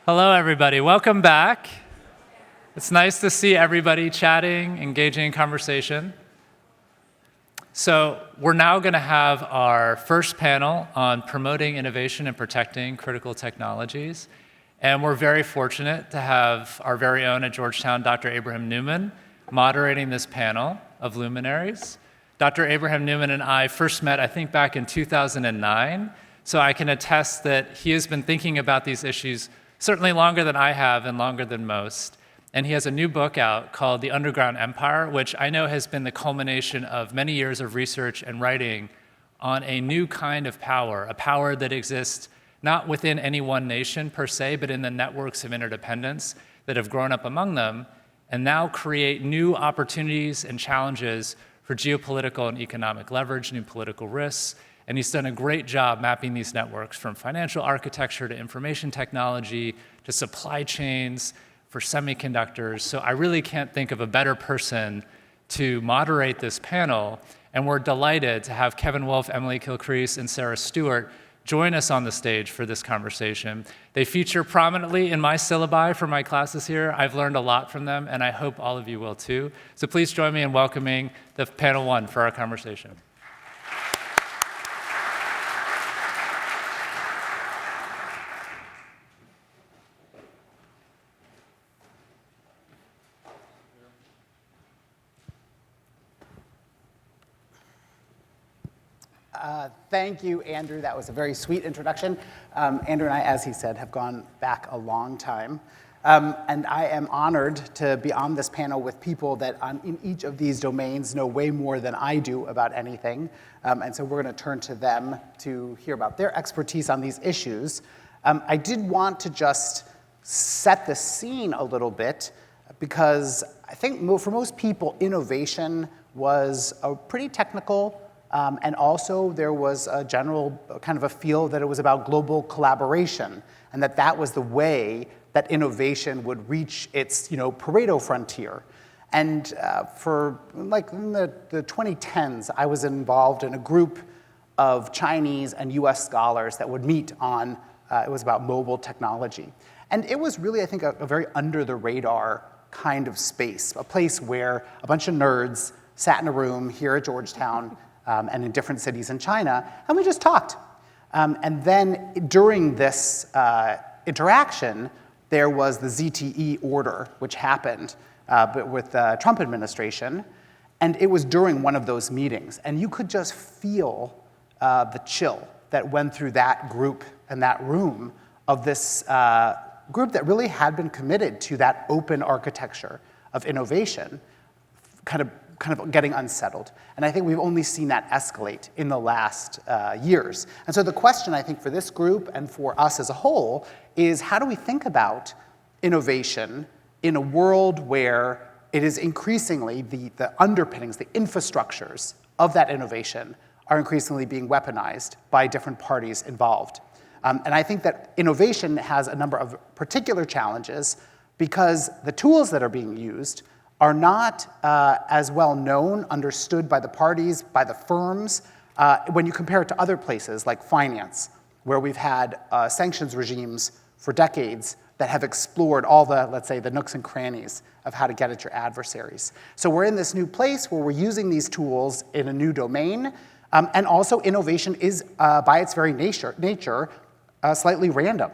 Hello, everybody. Welcome back. It's nice to see everybody chatting, engaging in conversation. So we're now going to have our first panel on promoting innovation and protecting critical technologies. And we're very fortunate to have our very own at Georgetown, Dr. Abraham Newman, moderating this panel of luminaries. Dr. Abraham Newman and I first met, I think, back in 2009. So I can attest that he has been thinking about these issues certainly longer than I have and longer than most. And he has a new book out called The Underground Empire, which I know has been the culmination of many years of research and writing on a new kind of power, a power that exists not within any one nation per se, but in the networks of interdependence that have grown up among them and now create new opportunities and challenges for geopolitical and economic leverage, new political risks. And he's done a great job mapping these networks from financial architecture to information technology to supply chains for semiconductors. So I really can't think of a better person to moderate this panel. And we're delighted to have Kevin Wolf, Emily Kilcrease, and Sarah Stewart join us on the stage for this conversation. They feature prominently in my syllabi for my classes here. I've learned a lot from them, and I hope all of you will too. So please join me in welcoming the panel one for our conversation. Thank you, Andrew. That was a very sweet introduction. Andrew and I, as he said, have gone back a long time. And I am honored to be on this panel with people that in each of these domains know way more than I do about anything. And so we're going to turn to them to hear about their expertise on these issues. I did want to just set the scene a little bit because I think for most people, innovation was a pretty technical and also there was a general kind of a feel that it was about global collaboration and that was the way that innovation would reach its Pareto frontier. And for like in the 2010s, I was involved in a group of Chinese and US scholars that would meet on, it was about mobile technology. And it was really, I think, a very under the radar kind of space, a place where a bunch of nerds sat in a room here at Georgetown and in different cities in China, and we just talked. And then during this interaction, there was the ZTE order, which happened with the Trump administration, and it was during one of those meetings. And you could just feel the chill that went through that group and that room of this group that really had been committed to that open architecture of innovation, kind of getting unsettled. And I think we've only seen that escalate in the last years. And so the question, I think, for this group and for us as a whole is how do we think about innovation in a world where it is increasingly the underpinnings, the infrastructures of that innovation are increasingly being weaponized by different parties involved. And I think that innovation has a number of particular challenges because the tools that are being used are not as well known, understood by the parties, by the firms, when you compare it to other places like finance, where we've had sanctions regimes for decades that have explored all the, let's say, the nooks and crannies of how to get at your adversaries. So we're in this new place where we're using these tools in a new domain, and also innovation is, by its very nature, slightly random.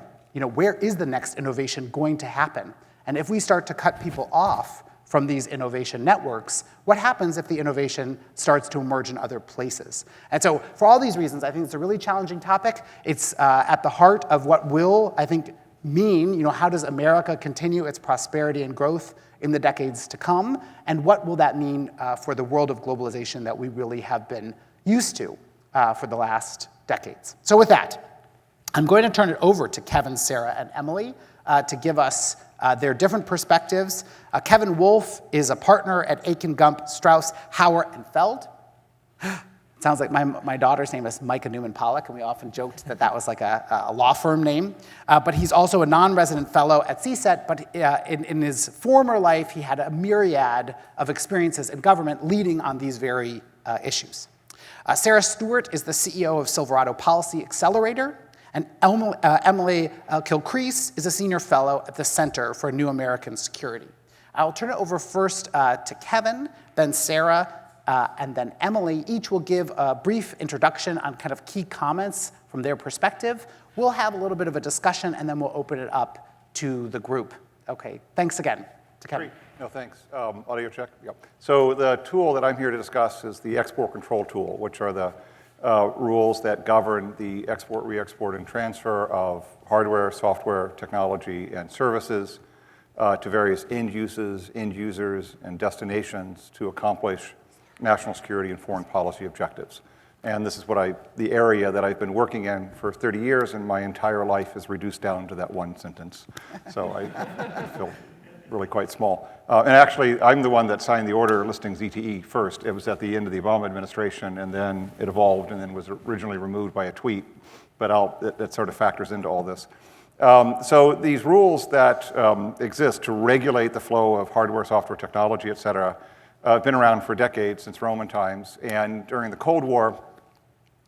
Where is the next innovation going to happen? And if we start to cut people off from these innovation networks, what happens if the innovation starts to emerge in other places? And so for all these reasons, I think it's a really challenging topic. It's at the heart of what will, I think, mean, how does America continue its prosperity and growth in the decades to come? And what will that mean for the world of globalization that we really have been used to for the last decades? So with that, I'm going to turn it over to Kevin, Sarah, and Emily to give us their different perspectives. Kevin Wolf is a partner at Akin, Gump, Strauss, Hauer, and Feld. Sounds like my daughter's name is Micah Newman Pollock, and we often joked that was like a law firm name. But he's also a non-resident fellow at CSET, but in his former life, he had a myriad of experiences in government leading on these very issues. Sarah Stewart is the CEO of Silverado Policy Accelerator, And Emily Kilcrease is a senior fellow at the Center for New American Security. I'll turn it over first to Kevin, then Sarah, and then Emily. Each will give a brief introduction on kind of key comments from their perspective. We'll have a little bit of a discussion, and then we'll open it up to the group. Okay, thanks again to Kevin. Great. No, thanks. Audio check? Yep. So the tool that I'm here to discuss is the export control tool, which are the rules that govern the export, re-export, and transfer of hardware, software, technology, and services to various end users, and destinations to accomplish national security and foreign policy objectives. And this is the area that I've been working in for 30 years, and my entire life is reduced down to that one sentence. So I feel really quite small. And actually, I'm the one that signed the order listing ZTE first. It was at the end of the Obama administration, and then it evolved and then was originally removed by a tweet. But that sort of factors into all this. So these rules that exist to regulate the flow of hardware, software, technology, et cetera, have been around for decades, since Roman times. And during the Cold War,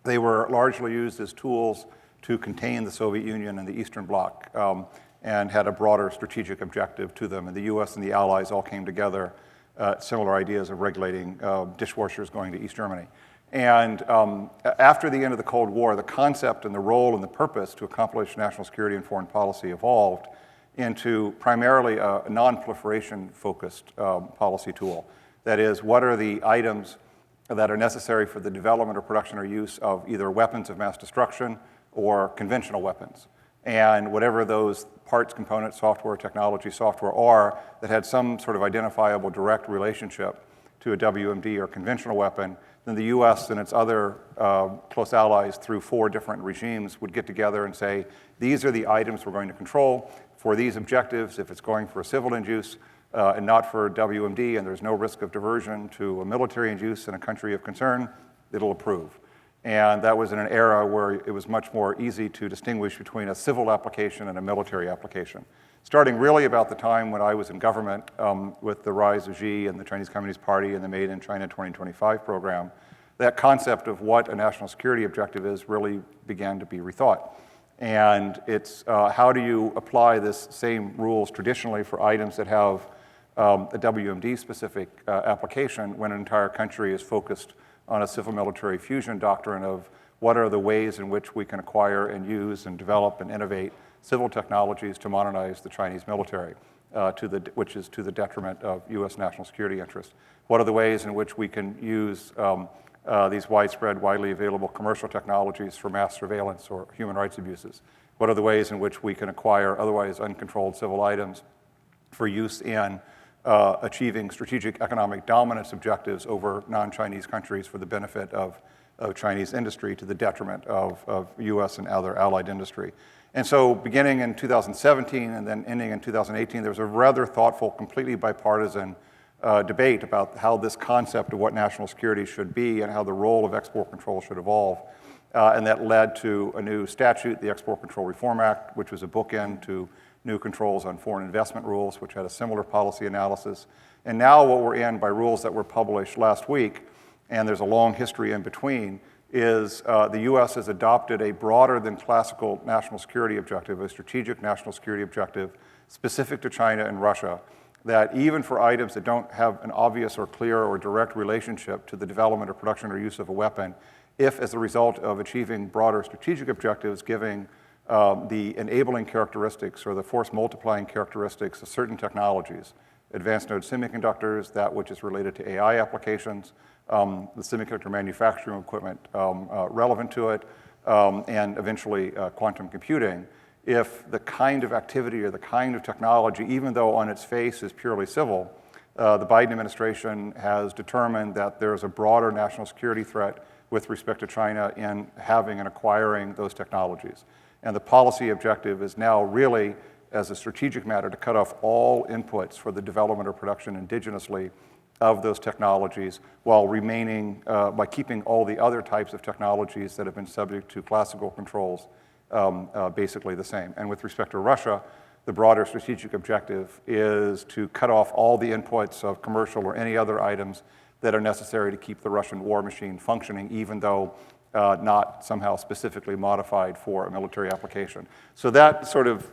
they were largely used as tools to contain the Soviet Union and the Eastern Bloc, and had a broader strategic objective to them. And the US and the Allies all came together, similar ideas of regulating dishwashers going to East Germany. And after the end of the Cold War, the concept and the role and the purpose to accomplish national security and foreign policy evolved into primarily a non-proliferation focused policy tool. That is, what are the items that are necessary for the development or production or use of either weapons of mass destruction or conventional weapons. And whatever those parts, components, software, technology, software are that had some sort of identifiable direct relationship to a WMD or conventional weapon, then the US and its other close allies through 4 different regimes would get together and say, these are the items we're going to control for these objectives if it's going for a civil end use and not for WMD, and there's no risk of diversion to a military end use in a country of concern, it'll approve. And that was in an era where it was much more easy to distinguish between a civil application and a military application. Starting really about the time when I was in government with the rise of Xi and the Chinese Communist Party and the Made in China 2025 program, that concept of what a national security objective is really began to be rethought. And it's how do you apply this same rules traditionally for items that have a WMD-specific application when an entire country is focused on a civil-military fusion doctrine of what are the ways in which we can acquire and use and develop and innovate civil technologies to modernize the Chinese military, which is to the detriment of U.S. national security interests. What are the ways in which we can use these widespread, widely available commercial technologies for mass surveillance or human rights abuses? What are the ways in which we can acquire otherwise uncontrolled civil items for use in achieving strategic economic dominance objectives over non-Chinese countries for the benefit of Chinese industry to the detriment of U.S. and other allied industry? And so beginning in 2017 and then ending in 2018, there was a rather thoughtful, completely bipartisan debate about how this concept of what national security should be and how the role of export control should evolve. And that led to a new statute, the Export Control Reform Act, which was a bookend to new controls on foreign investment rules, which had a similar policy analysis. And now what we're in by rules that were published last week, and there's a long history in between, is the U.S. has adopted a broader than classical national security objective, a strategic national security objective specific to China and Russia, that even for items that don't have an obvious or clear or direct relationship to the development or production or use of a weapon, if as a result of achieving broader strategic objectives, giving the enabling characteristics or the force multiplying characteristics of certain technologies, advanced node semiconductors, that which is related to AI applications, the semiconductor manufacturing equipment relevant to it, and eventually quantum computing, if the kind of activity or the kind of technology, even though on its face is purely civil, the Biden administration has determined that there's a broader national security threat with respect to China in having and acquiring those technologies. And the policy objective is now really, as a strategic matter, to cut off all inputs for the development or production indigenously of those technologies while remaining, by keeping all the other types of technologies that have been subject to classical controls basically the same. And with respect to Russia, the broader strategic objective is to cut off all the inputs of commercial or any other items that are necessary to keep the Russian war machine functioning, even though not somehow specifically modified for a military application. So that sort of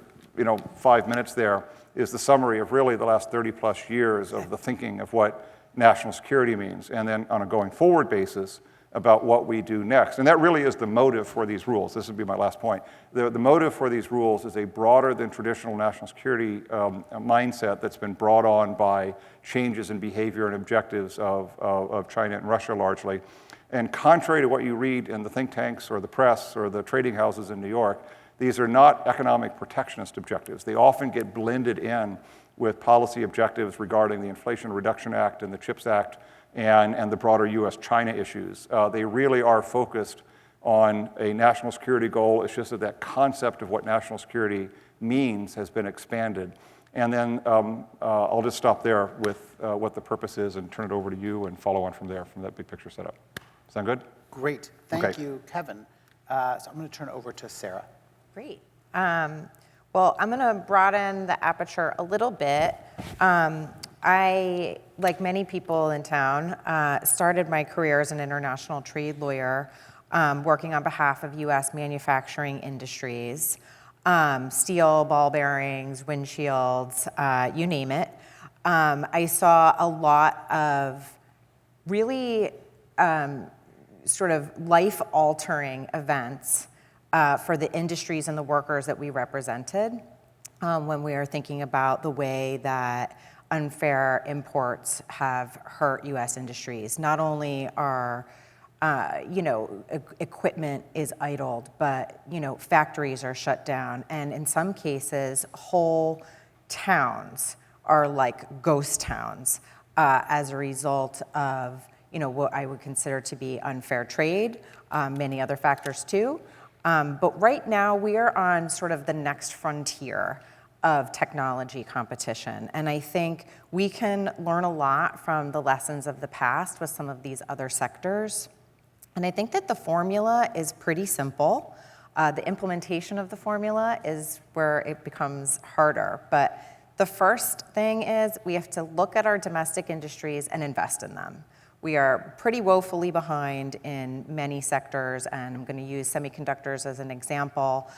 5 minutes there is the summary of really the last 30 plus years of the thinking of what national security means, and then on a going forward basis about what we do next. And that really is the motive for these rules. This would be my last point. The motive for these rules is a broader than traditional national security mindset that's been brought on by changes in behavior and objectives of China and Russia largely. And contrary to what you read in the think tanks or the press or the trading houses in New York, these are not economic protectionist objectives. They often get blended in with policy objectives regarding the Inflation Reduction Act and the CHIPS Act and the broader US-China issues. They really are focused on a national security goal. It's just that concept of what national security means has been expanded. And then I'll just stop there with what the purpose is and turn it over to you and follow on from there, from that big picture setup. Sound good? Great. Thank you, Kevin. So I'm going to turn it over to Sarah. Great. Well, I'm going to broaden the aperture a little bit. I, like many people in town, started my career as an international trade lawyer, working on behalf of U.S. manufacturing industries, steel, ball bearings, windshields, you name it. I saw a lot of really sort of life-altering events for the industries and the workers that we represented when we were thinking about the way that unfair imports have hurt U.S. industries. Not only are, equipment is idled, but, factories are shut down. And in some cases, whole towns are like ghost towns as a result of, what I would consider to be unfair trade, many other factors too. But right now, we are on sort of the next frontier of technology competition. And I think we can learn a lot from the lessons of the past with some of these other sectors. And I think that the formula is pretty simple. The implementation of the formula is where it becomes harder. But the first thing is we have to look at our domestic industries and invest in them. We are pretty woefully behind in many sectors, and I'm going to use semiconductors as an example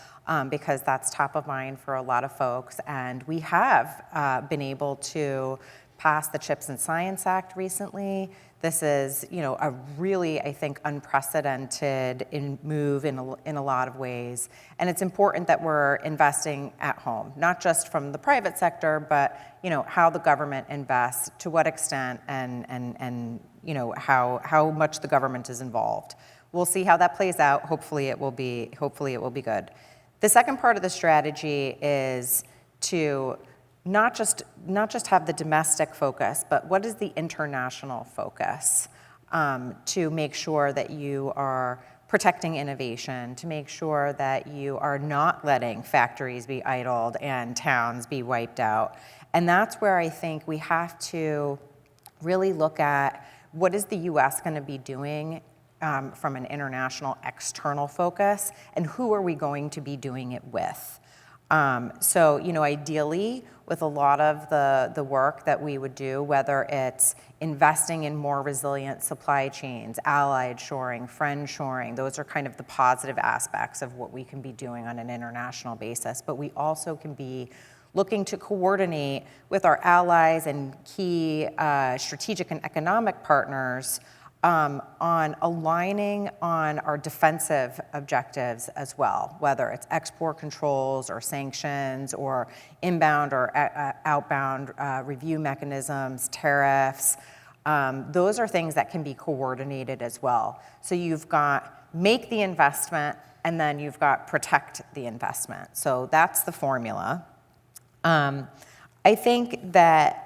because that's top of mind for a lot of folks. And we have been able to pass the CHIPS and Science Act recently. This is, a really, I think, unprecedented move in a lot of ways. And it's important that we're investing at home, not just from the private sector, but, how the government invests, to what extent, and how much the government is involved. We'll see how that plays out. Hopefully it will be good. The second part of the strategy is to not just have the domestic focus, but what is the international focus to make sure that you are protecting innovation, to make sure that you are not letting factories be idled and towns be wiped out. And that's where I think we have to really look at what is the U.S. going to be doing from an international external focus, and who are we going to be doing it with? So, ideally, with a lot of the work that we would do, whether it's investing in more resilient supply chains, allied shoring, friend shoring, those are kind of the positive aspects of what we can be doing on an international basis. But we also can be looking to coordinate with our allies and key strategic and economic partners on aligning on our defensive objectives as well, whether it's export controls or sanctions or inbound or outbound review mechanisms, tariffs. Those are things that can be coordinated as well. So you've got make the investment, and then you've got protect the investment. So that's the formula. I think that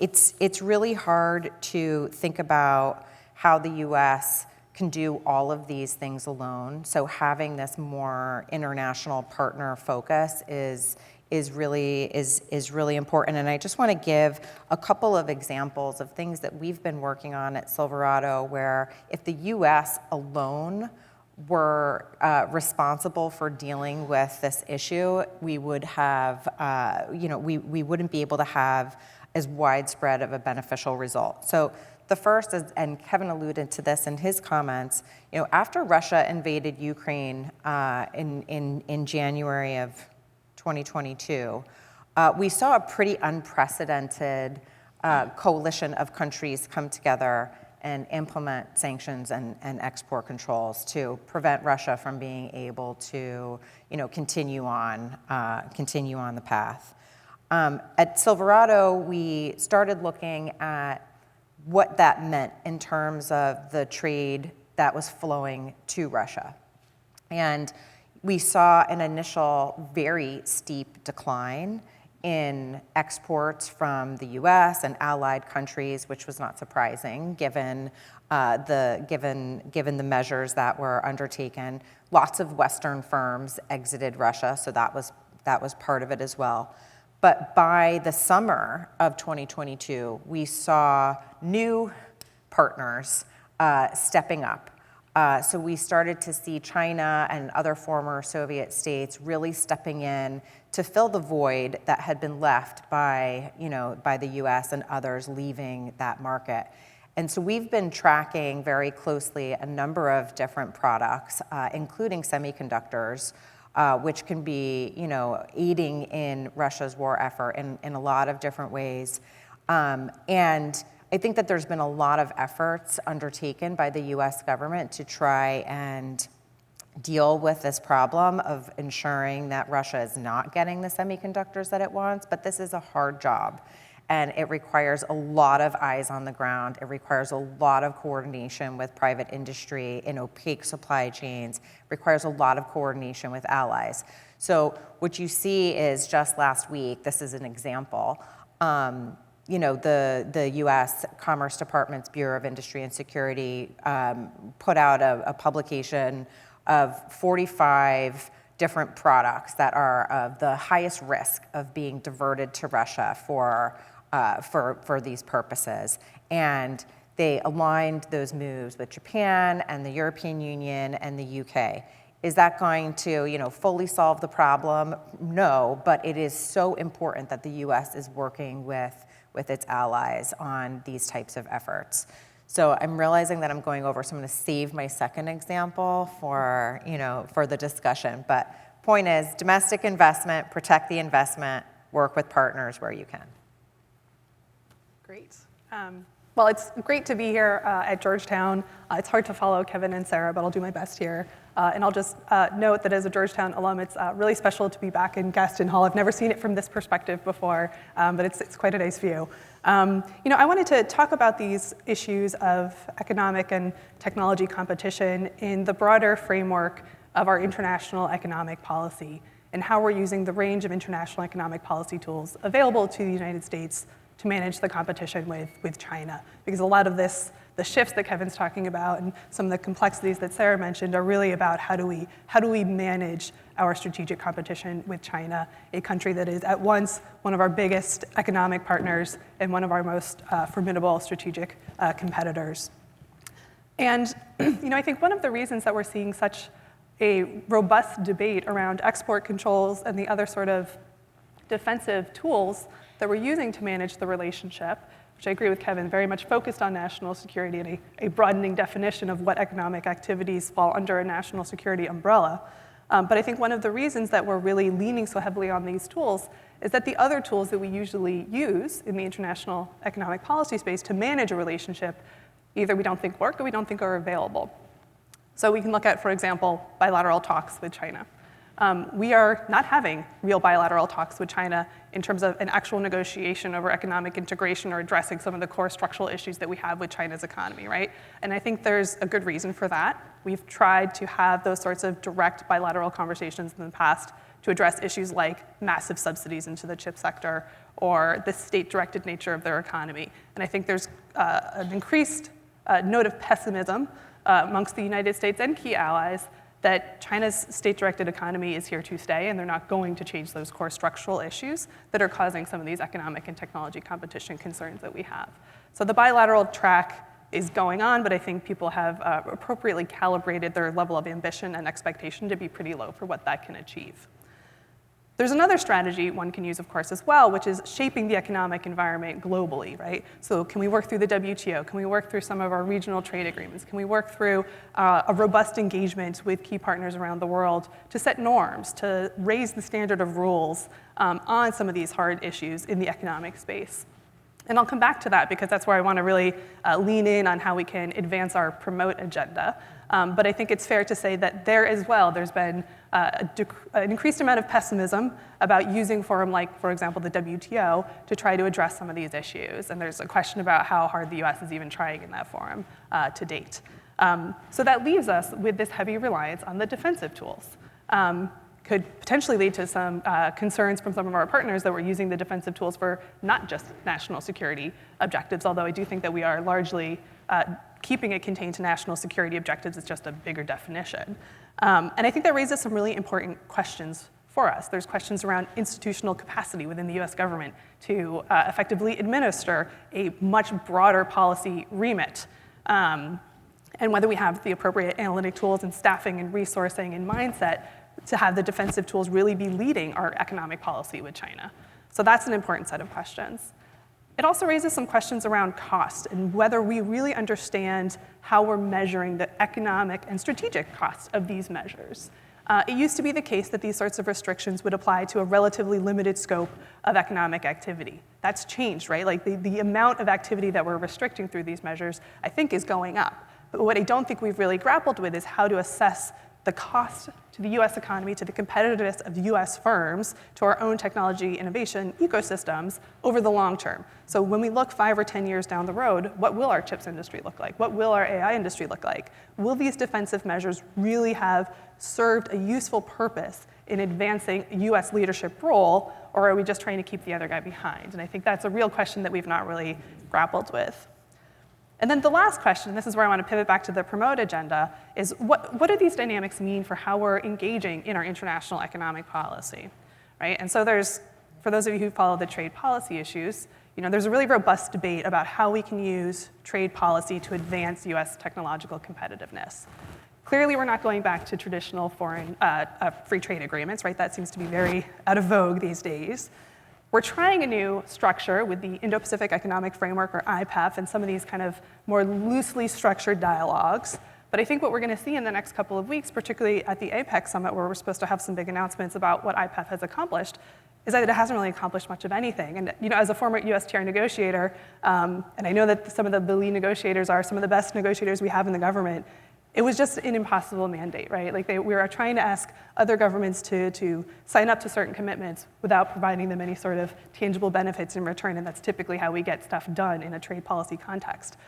it's really hard to think about how the U.S. can do all of these things alone. So having this more international partner focus is really important. And I just want to give a couple of examples of things that we've been working on at Silverado, where if the U.S. alone were responsible for dealing with this issue, we would have, we wouldn't be able to have as widespread of a beneficial result. So The first is, and Kevin alluded to this in his comments, after Russia invaded Ukraine in January of 2022, we saw a pretty unprecedented coalition of countries come together and implement sanctions and export controls to prevent Russia from being able to, continue on the path. At Silverado, we started looking at what that meant in terms of the trade that was flowing to Russia. And we saw an initial very steep decline in exports from the US and allied countries, which was not surprising given the measures that were undertaken. Lots of Western firms exited Russia, so that was part of it as well. But by the summer of 2022, we saw new partners stepping up. So we started to see China and other former Soviet states really stepping in to fill the void that had been left by the US and others leaving that market. And so we've been tracking very closely a number of different products, including semiconductors, which can be, aiding in Russia's war effort in a lot of different ways. And I think that there's been a lot of efforts undertaken by the US government to try and deal with this problem of ensuring that Russia is not getting the semiconductors that it wants, but this is a hard job. And it requires a lot of eyes on the ground. It requires a lot of coordination with private industry in opaque supply chains. It requires a lot of coordination with allies. So what you see is just last week, this is an example, the U.S. Commerce Department's Bureau of Industry and Security put out a publication of 45 different products that are of the highest risk of being diverted to Russia for these purposes. And they aligned those moves with Japan and the European Union and the UK. Is that going to, fully solve the problem? No, but it is so important that the US is working with its allies on these types of efforts. So I'm realizing that I'm going over, so I'm going to save my second example for the discussion. But point is, domestic investment, protect the investment, work with partners where you can. Great. Well, it's great to be here at Georgetown. It's hard to follow Kevin and Sarah, but I'll do my best here. And I'll just note that as a Georgetown alum, it's really special to be back in Gaston Hall. I've never seen it from this perspective before, but it's quite a nice view. I wanted to talk about these issues of economic and technology competition in the broader framework of our international economic policy and how we're using the range of international economic policy tools available to the United States to manage the competition with China. Because a lot of this, the shifts that Kevin's talking about and some of the complexities that Sarah mentioned are really about how do we manage our strategic competition with China, a country that is at once one of our biggest economic partners and one of our most formidable strategic competitors. And I think one of the reasons that we're seeing such a robust debate around export controls and the other sort of defensive tools that we're using to manage the relationship, which I agree with Kevin, very much focused on national security and a broadening definition of what economic activities fall under a national security umbrella. But I think one of the reasons that we're really leaning so heavily on these tools is that the other tools that we usually use in the international economic policy space to manage a relationship, either we don't think work or we don't think are available. So we can look at, for example, bilateral talks with China. We are not having real bilateral talks with China in terms of an actual negotiation over economic integration or addressing some of the core structural issues that we have with China's economy, right? And I think there's a good reason for that. We've tried to have those sorts of direct bilateral conversations in the past to address issues like massive subsidies into the chip sector or the state-directed nature of their economy. And I think there's an increased note of pessimism amongst the United States and key allies that China's state-directed economy is here to stay, and they're not going to change those core structural issues that are causing some of these economic and technology competition concerns that we have. So the bilateral track is going on, but I think people have appropriately calibrated their level of ambition and expectation to be pretty low for what that can achieve. There's another strategy one can use, of course, as well, which is shaping the economic environment globally, right? So can we work through the WTO? Can we work through some of our regional trade agreements? Can we work through a robust engagement with key partners around the world to set norms, to raise the standard of rules on some of these hard issues in the economic space? And I'll come back to that because that's where I want to really lean in on how we can advance our promote agenda. But I think it's fair to say that there as well, there's been an increased amount of pessimism about using forum like, for example, the WTO to try to address some of these issues. And there's a question about how hard the US is even trying in that forum to date. So that leaves us with this heavy reliance on the defensive tools. Could potentially lead to some concerns from some of our partners that we're using the defensive tools for not just national security objectives, although I do think that we are largely keeping it contained to national security objectives. It's just a bigger definition. And I think that raises some really important questions for us. There's questions around institutional capacity within the US government to effectively administer a much broader policy remit. And whether we have the appropriate analytic tools and staffing and resourcing and mindset to have the defensive tools really be leading our economic policy with China. So that's an important set of questions. It also raises some questions around cost and whether we really understand how we're measuring the economic and strategic costs of these measures. It used to be the case that these sorts of restrictions would apply to a relatively limited scope of economic activity. That's changed, right? Like the amount of activity that we're restricting through these measures, I think, is going up. But what I don't think we've really grappled with is how to assess the cost to the US economy, to the competitiveness of US firms, to our own technology innovation ecosystems over the long term. So when we look 5 or 10 years down the road, what will our chips industry look like? What will our AI industry look like? Will these defensive measures really have served a useful purpose in advancing a US leadership role, or are we just trying to keep the other guy behind? And I think that's a real question that we've not really grappled with. And then the last question, and this is where I want to pivot back to the promote agenda, is what do these dynamics mean for how we're engaging in our international economic policy, right? And so there's, for those of you who follow the trade policy issues, there's a really robust debate about how we can use trade policy to advance US technological competitiveness. Clearly, we're not going back to traditional foreign free trade agreements, right? That seems to be very out of vogue these days. We're trying a new structure with the Indo-Pacific Economic Framework, or IPEF, and some of these kind of more loosely structured dialogues. But I think what we're going to see in the next couple of weeks, particularly at the APEC summit, where we're supposed to have some big announcements about what IPEF has accomplished, is that it hasn't really accomplished much of anything. And as a former USTR negotiator, and I know that some of the lead negotiators are some of the best negotiators we have in the government, it was just an impossible mandate, right? Like we were trying to ask other governments to sign up to certain commitments without providing them any sort of tangible benefits in return, and that's typically how we get stuff done in a trade policy context.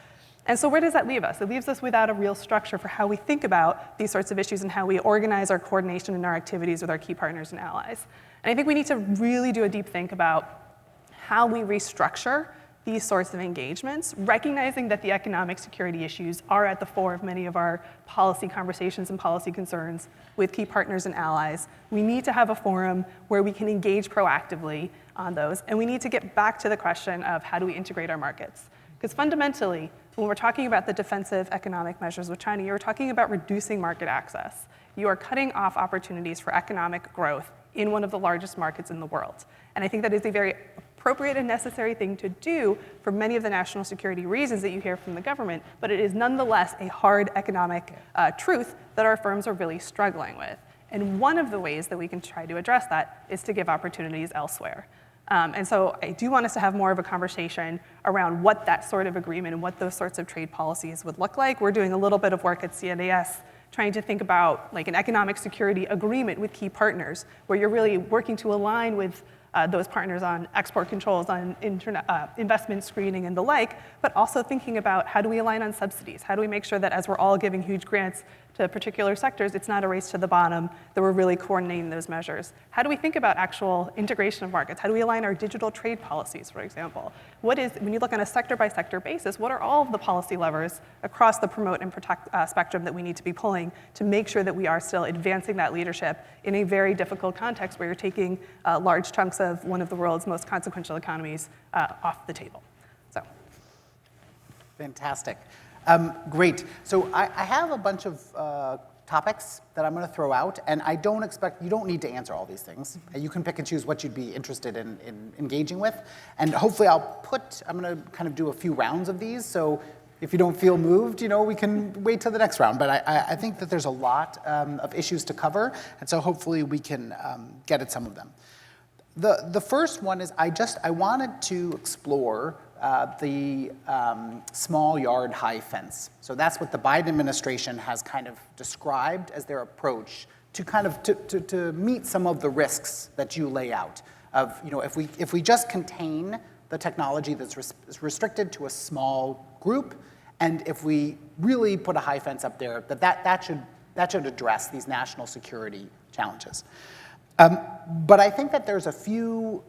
And so where does that leave us? It leaves us without a real structure for how we think about these sorts of issues and how we organize our coordination and our activities with our key partners and allies. And I think we need to really do a deep think about how we restructure these sorts of engagements, recognizing that the economic security issues are at the fore of many of our policy conversations and policy concerns with key partners and allies. We need to have a forum where we can engage proactively on those, and we need to get back to the question of how do we integrate our markets. Because fundamentally, when we're talking about the defensive economic measures with China, you're talking about reducing market access. You are cutting off opportunities for economic growth in one of the largest markets in the world. And I think that is a very appropriate and necessary thing to do for many of the national security reasons that you hear from the government, but it is nonetheless a hard economic truth that our firms are really struggling with. And one of the ways that we can try to address that is to give opportunities elsewhere. And so I do want us to have more of a conversation around what that sort of agreement and what those sorts of trade policies would look like. We're doing a little bit of work at CNAS trying to think about like an economic security agreement with key partners, where you're really working to align with those partners on export controls, on investment screening and the like, but also thinking about how do we align on subsidies? How do we make sure that as we're all giving huge grants to particular sectors, it's not a race to the bottom, that we're really coordinating those measures? How do we think about actual integration of markets? How do we align our digital trade policies, for example? What is, when you look on a sector-by-sector basis, what are all of the policy levers across the promote and protect spectrum that we need to be pulling to make sure that we are still advancing that leadership in a very difficult context where you're taking large chunks of one of the world's most consequential economies off the table? So, fantastic. Great. So I have a bunch of topics that I'm going to throw out, and I don't expect, you don't need to answer all these things. You can pick and choose what you'd be interested in engaging with, and hopefully I'm going to kind of do a few rounds of these, so if you don't feel moved, we can wait till the next round, but I think that there's a lot of issues to cover, and so hopefully we can get at some of them. The first one is I wanted to explore the small yard high fence. So that's what the Biden administration has kind of described as their approach to kind of to meet some of the risks that you lay out of, if we just contain the technology that's restricted to a small group, and if we really put a high fence up there, that should address these national security challenges. But I think that there's a few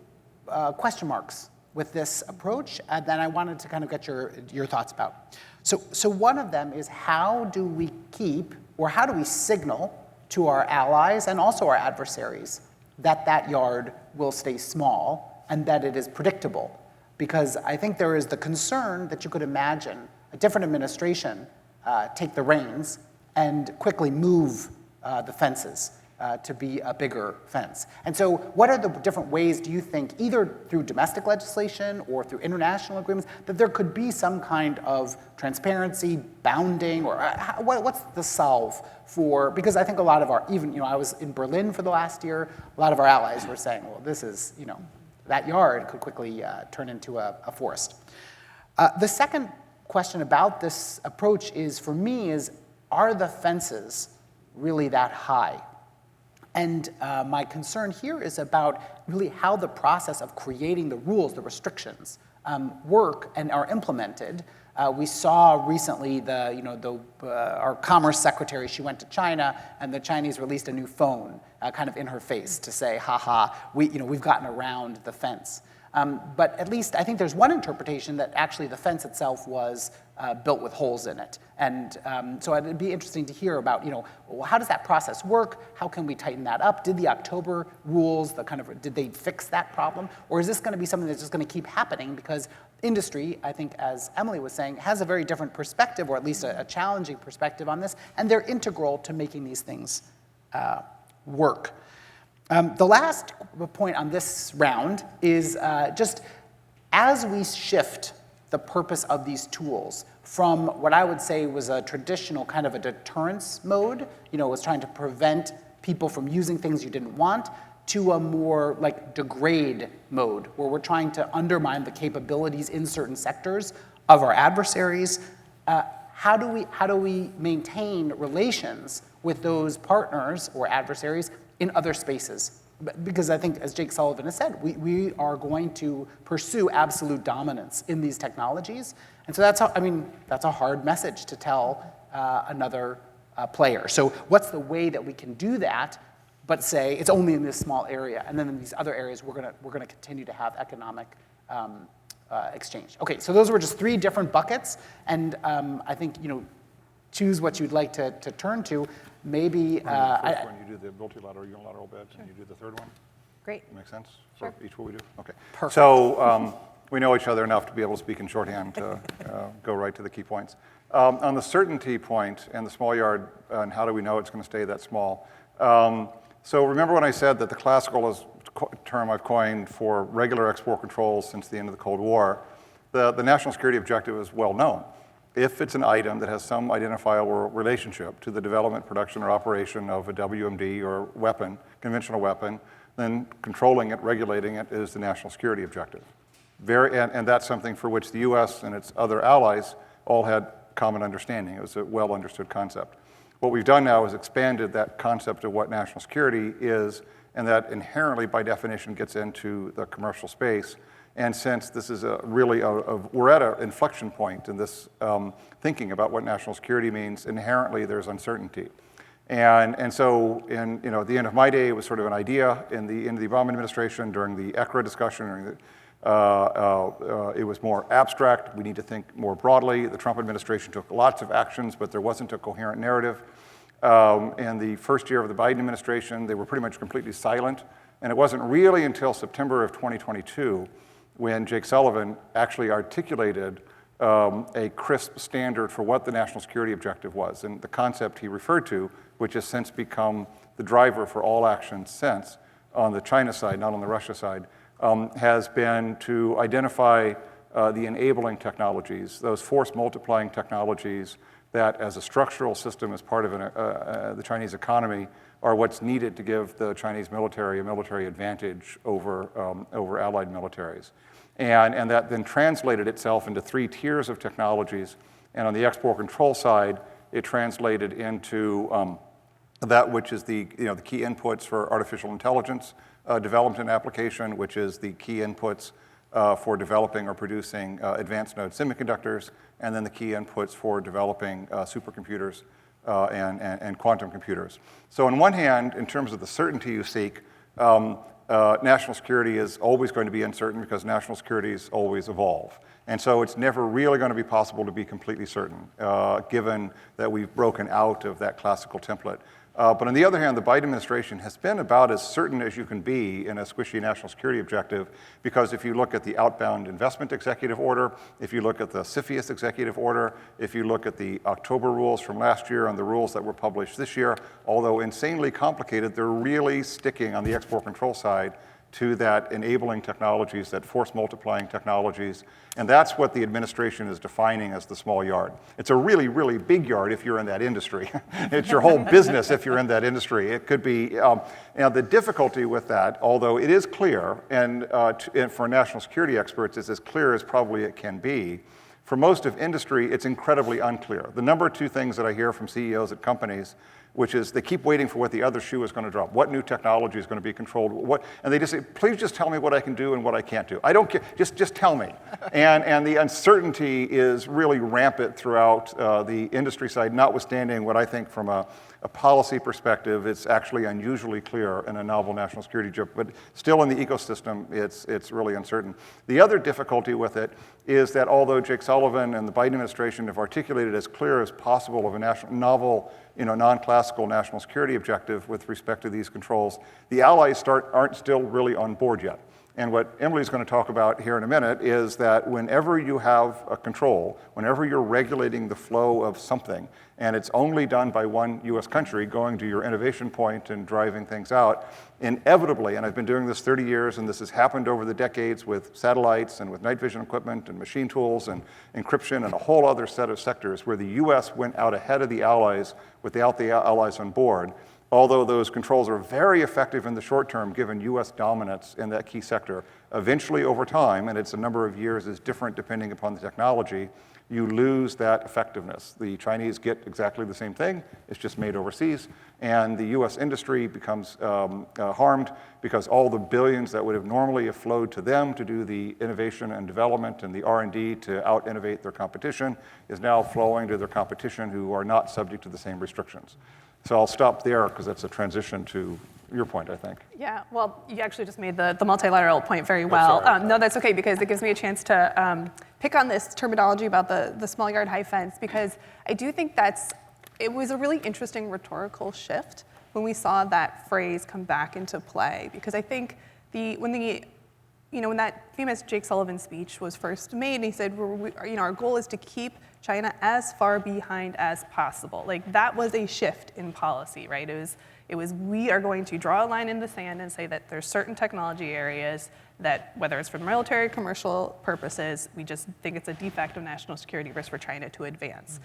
question marks with this approach that I wanted to kind of get your thoughts about. So one of them is how do we signal to our allies and also our adversaries that yard will stay small and that it is predictable? Because I think there is the concern that you could imagine a different administration take the reins and quickly move the fences to be a bigger fence. And so what are the different ways do you think, either through domestic legislation or through international agreements, that there could be some kind of transparency, bounding, or what's the solve for, because I think a lot of our, I was in Berlin for the last year, a lot of our allies were saying, well, this is, that yard could quickly turn into a forest. The second question about this approach for me, are the fences really that high? And my concern here is about really how the process of creating the rules, the restrictions, work and are implemented. We saw recently our commerce secretary, she went to China, and the Chinese released a new phone kind of in her face to say, haha, we've gotten around the fence. But at least I think there's one interpretation that actually the fence itself was built with holes in it. And so it'd be interesting to hear about, how does that process work? How can we tighten that up? Did the October rules, did they fix that problem? Or is this going to be something that's just going to keep happening because industry, I think, as Emily was saying, has a very different perspective, or at least a challenging perspective on this, and they're integral to making these things work. The last point on this round is just as we shift the purpose of these tools from what I would say was a traditional kind of a deterrence mode, was trying to prevent people from using things you didn't want, to a more like degrade mode, where we're trying to undermine the capabilities in certain sectors of our adversaries. How do we maintain relations with those partners or adversaries in other spaces? Because I think, as Jake Sullivan has said, we are going to pursue absolute dominance in these technologies. And so that's a hard message to tell another player. So what's the way that we can do that, but say it's only in this small area, and then in these other areas we're gonna continue to have economic exchange. Okay, so those were just three different buckets, and I think choose what you'd like to turn to. Maybe when you do the multilateral, unilateral bit, and you do the third one. Great. Makes sense Sure. for each what we do. Okay. Perfect. So we know each other enough to be able to speak in shorthand to go right to the key points. On the certainty point and the small yard, and how do we know it's going to stay that small? So remember when I said that the classical term I've coined for regular export controls since the end of the Cold War, the national security objective is well known. If it's an item that has some identifiable relationship to the development, production, or operation of a WMD or weapon, conventional weapon, then controlling it, regulating it is the national security objective. And that's something for which the US and its other allies all had common understanding. It was a well understood concept. What we've done now is expanded that concept of what national security is, and that inherently by definition gets into the commercial space. And since this is we're at an inflection point in this thinking about what national security means, inherently there's uncertainty. And so at the end of my day, it was sort of an idea. In the Obama administration, during the ECRA discussion, it was more abstract. We need to think more broadly. The Trump administration took lots of actions, but there wasn't a coherent narrative. In the first year of the Biden administration, they were pretty much completely silent. And it wasn't really until September of 2022 when Jake Sullivan actually articulated a crisp standard for what the national security objective was. And the concept he referred to which has since become the driver for all action since on the China side, not on the Russia side, has been to identify the enabling technologies, those force multiplying technologies that as a structural system, as part of the Chinese economy, are what's needed to give the Chinese military a military advantage over allied militaries. And that then translated itself into 3 tiers of technologies. And on the export control side, it translated into that which is the key inputs for artificial intelligence development and application, which is the key inputs for developing or producing advanced node semiconductors, and then the key inputs for developing supercomputers and quantum computers. So on one hand, in terms of the certainty you seek, national security is always going to be uncertain because national securities always evolve. And so it's never really going to be possible to be completely certain, given that we've broken out of that classical template. But on the other hand, the Biden administration has been about as certain as you can be in a squishy national security objective, because if you look at the outbound investment executive order, if you look at the CFIUS executive order, if you look at the October rules from last year and the rules that were published this year, although insanely complicated, they're really sticking on the export control side to that enabling technologies, that force multiplying technologies. And that's what the administration is defining as the small yard. It's a really, really big yard if you're in that industry. It's your whole business if you're in that industry. It could be, the difficulty with that, although it is clear, and for national security experts, it's as clear as probably it can be. For most of industry, it's incredibly unclear. The number 2 things that I hear from CEOs at companies, which is they keep waiting for what the other shoe is going to drop. What new technology is going to be controlled? And they just say, please just tell me what I can do and what I can't do. I don't care, just tell me. And the uncertainty is really rampant throughout the industry side, notwithstanding what I think from a policy perspective, it's actually unusually clear in a novel national security joke, but still in the ecosystem, it's really uncertain. The other difficulty with it is that although Jake Sullivan and the Biden administration have articulated as clear as possible of a novel, non-classical national security objective with respect to these controls, the allies aren't still really on board yet. And what Emily's going to talk about here in a minute is that whenever you have a control, whenever you're regulating the flow of something, and it's only done by one US country going to your innovation point and driving things out, inevitably, and I've been doing this 30 years, and this has happened over the decades with satellites and with night vision equipment and machine tools and encryption and a whole other set of sectors where the US went out ahead of the allies without the allies on board. Although those controls are very effective in the short term, given US dominance in that key sector, eventually over time, and it's a number of years, is different depending upon the technology, you lose that effectiveness. The Chinese get exactly the same thing, it's just made overseas, and the US industry becomes harmed because all the billions that would have normally have flowed to them to do the innovation and development and the R&D to out-innovate their competition is now flowing to their competition who are not subject to the same restrictions. So I'll stop there because that's a transition to your point, I think. Yeah, well, you actually just made the multilateral point very well. No, that's okay, because it gives me a chance to pick on this terminology about the small yard high fence, because I do think it was a really interesting rhetorical shift when we saw that phrase come back into play, because I think when that famous Jake Sullivan speech was first made, and he said, our goal is to keep China as far behind as possible. Like, that was a shift in policy, right? It was we are going to draw a line in the sand and say that there's certain technology areas that, whether it's for military, commercial purposes, we just think it's a de facto national security risk for China to advance.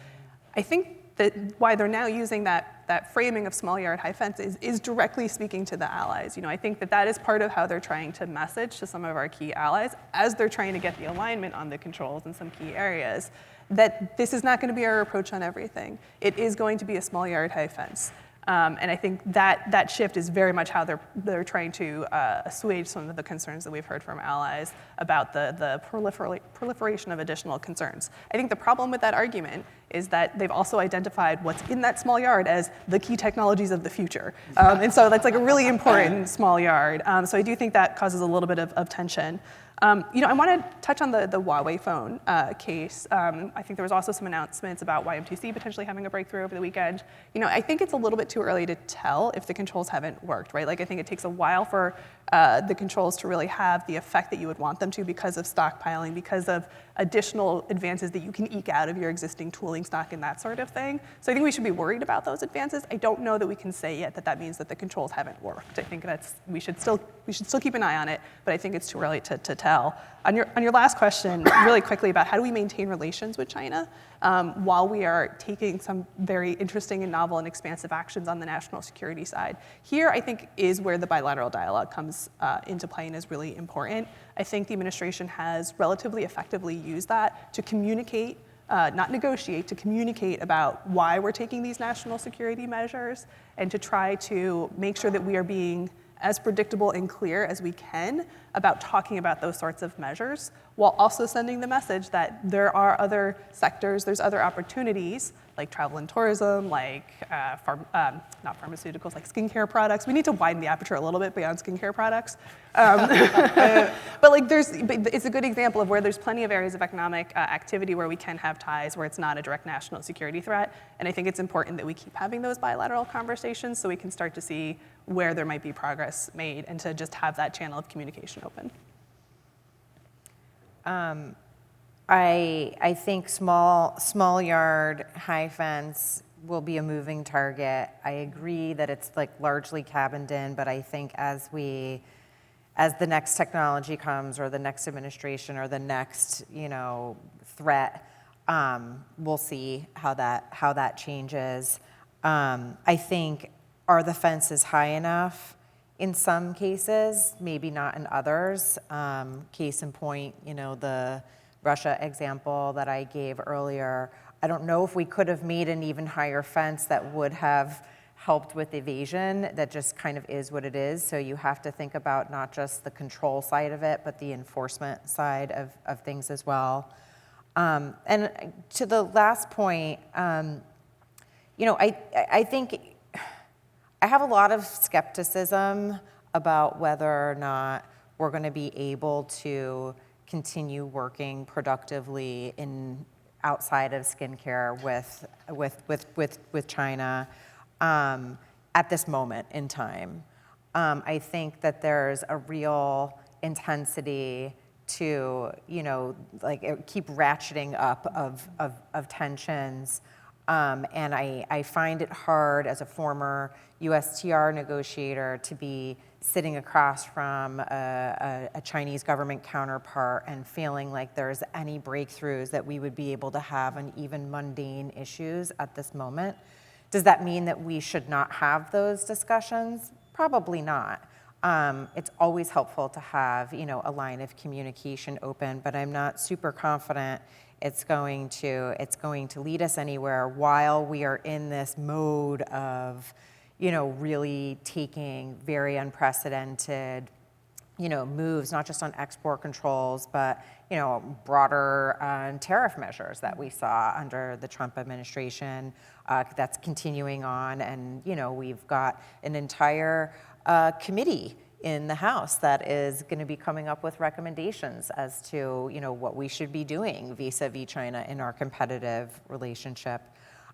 I think that why they're now using that framing of small yard high fence is directly speaking to the allies. I think that is part of how they're trying to message to some of our key allies as they're trying to get the alignment on the controls in some key areas, that this is not going to be our approach on everything. It is going to be a small yard high fence. And I think that shift is very much how they're trying to assuage some of the concerns that we've heard from allies about the proliferation of additional concerns. I think the problem with that argument is that they've also identified what's in that small yard as the key technologies of the future. And so that's like a really important small yard. So I do think that causes a little bit of tension. I want to touch on the Huawei phone case. I think there was also some announcements about YMTC potentially having a breakthrough over the weekend. I think it's a little bit too early to tell if the controls haven't worked, right? Like, I think it takes a while for the controls to really have the effect that you would want them to because of stockpiling, because of additional advances that you can eke out of your existing tooling stock and that sort of thing. So I think we should be worried about those advances. I don't know that we can say yet that that means that the controls haven't worked. I think we should still keep an eye on it, but I think it's too early to tell. On your last question, really quickly about how do we maintain relations with China while we are taking some very interesting and novel and expansive actions on the national security side. Here, I think, is where the bilateral dialogue comes into play and is really important. I think the administration has relatively effectively used that to communicate, not negotiate, to communicate about why we're taking these national security measures and to try to make sure that we are being as predictable and clear as we can about talking about those sorts of measures, while also sending the message that there are other sectors, there's other opportunities, like travel and tourism, like not pharmaceuticals, like skincare products. We need to widen the aperture a little bit beyond skincare products. But it's a good example of where there's plenty of areas of economic activity where we can have ties, where it's not a direct national security threat. And I think it's important that we keep having those bilateral conversations so we can start to see where there might be progress made and to just have that channel of communication open. I think small yard, high fence will be a moving target. I agree that it's like largely cabined in, but I think as the next technology comes, or the next administration, or the next threat, we'll see how that changes. I think, are the fences high enough? In some cases, maybe not in others. Case in point, the Russia example that I gave earlier. I don't know if we could have made an even higher fence that would have helped with evasion. That just kind of is what it is. So you have to think about not just the control side of it, but the enforcement side of things as well. And to the last point, I think I have a lot of skepticism about whether or not we're going to be able to continue working productively outside of skincare with China at this moment in time. I think that there's a real intensity to keep ratcheting up of tensions. And I find it hard as a former USTR negotiator to be sitting across from a Chinese government counterpart and feeling like there's any breakthroughs that we would be able to have on even mundane issues at this moment. Does that mean that we should not have those discussions? Probably not. It's always helpful to have a line of communication open, but I'm not super confident it's going to lead us anywhere while we are in this mode of really taking very unprecedented moves, not just on export controls, but broader tariff measures that we saw under the Trump administration that's continuing on. And we've got an entire committee in the House that is going to be coming up with recommendations as to what we should be doing vis-a-vis China in our competitive relationship.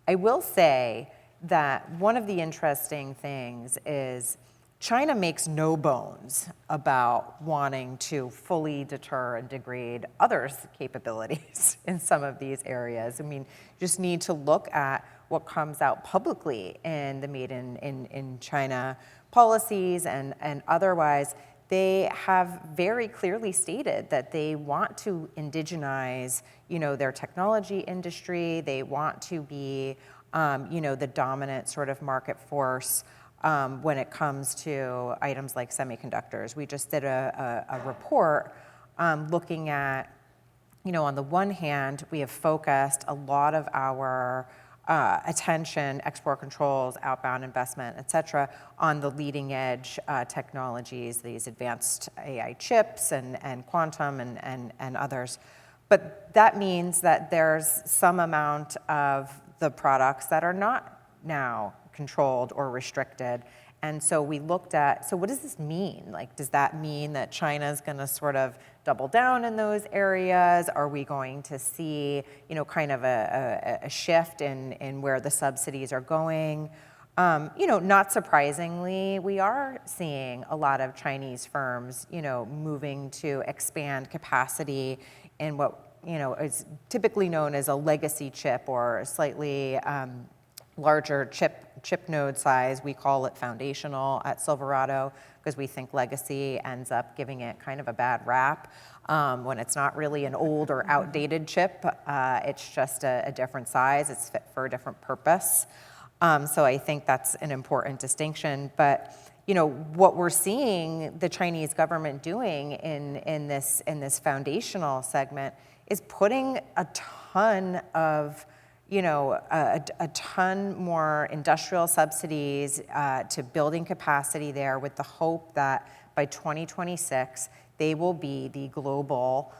I will say that one of the interesting things is China makes no bones about wanting to fully deter and degrade others' capabilities in some of these areas. I mean, you just need to look at what comes out publicly in the Made in China policies and otherwise. They have very clearly stated that they want to indigenize, their technology industry. They want to be, the dominant sort of market force when it comes to items like semiconductors. We just did a report looking at, on the one hand, we have focused a lot of our attention, export controls, outbound investment, et cetera, on the leading edge technologies, these advanced AI chips and quantum and others. But that means that there's some amount of the products that are not now controlled or restricted. And so we looked at, so what does this mean? Like, does that mean that China's going to sort of double down in those areas? Are we going to see, kind of a shift in where the subsidies are going? Not surprisingly, we are seeing a lot of Chinese firms, moving to expand capacity in what, is typically known as a legacy chip or a slightly larger chip node size. We call it foundational at Silverado because we think legacy ends up giving it kind of a bad rap when it's not really an old or outdated chip. It's just a different size. It's fit for a different purpose. So I think that's an important distinction. But what we're seeing the Chinese government doing in this foundational segment is putting a ton of a ton more industrial subsidies to building capacity there with the hope that by 2026 they will be the global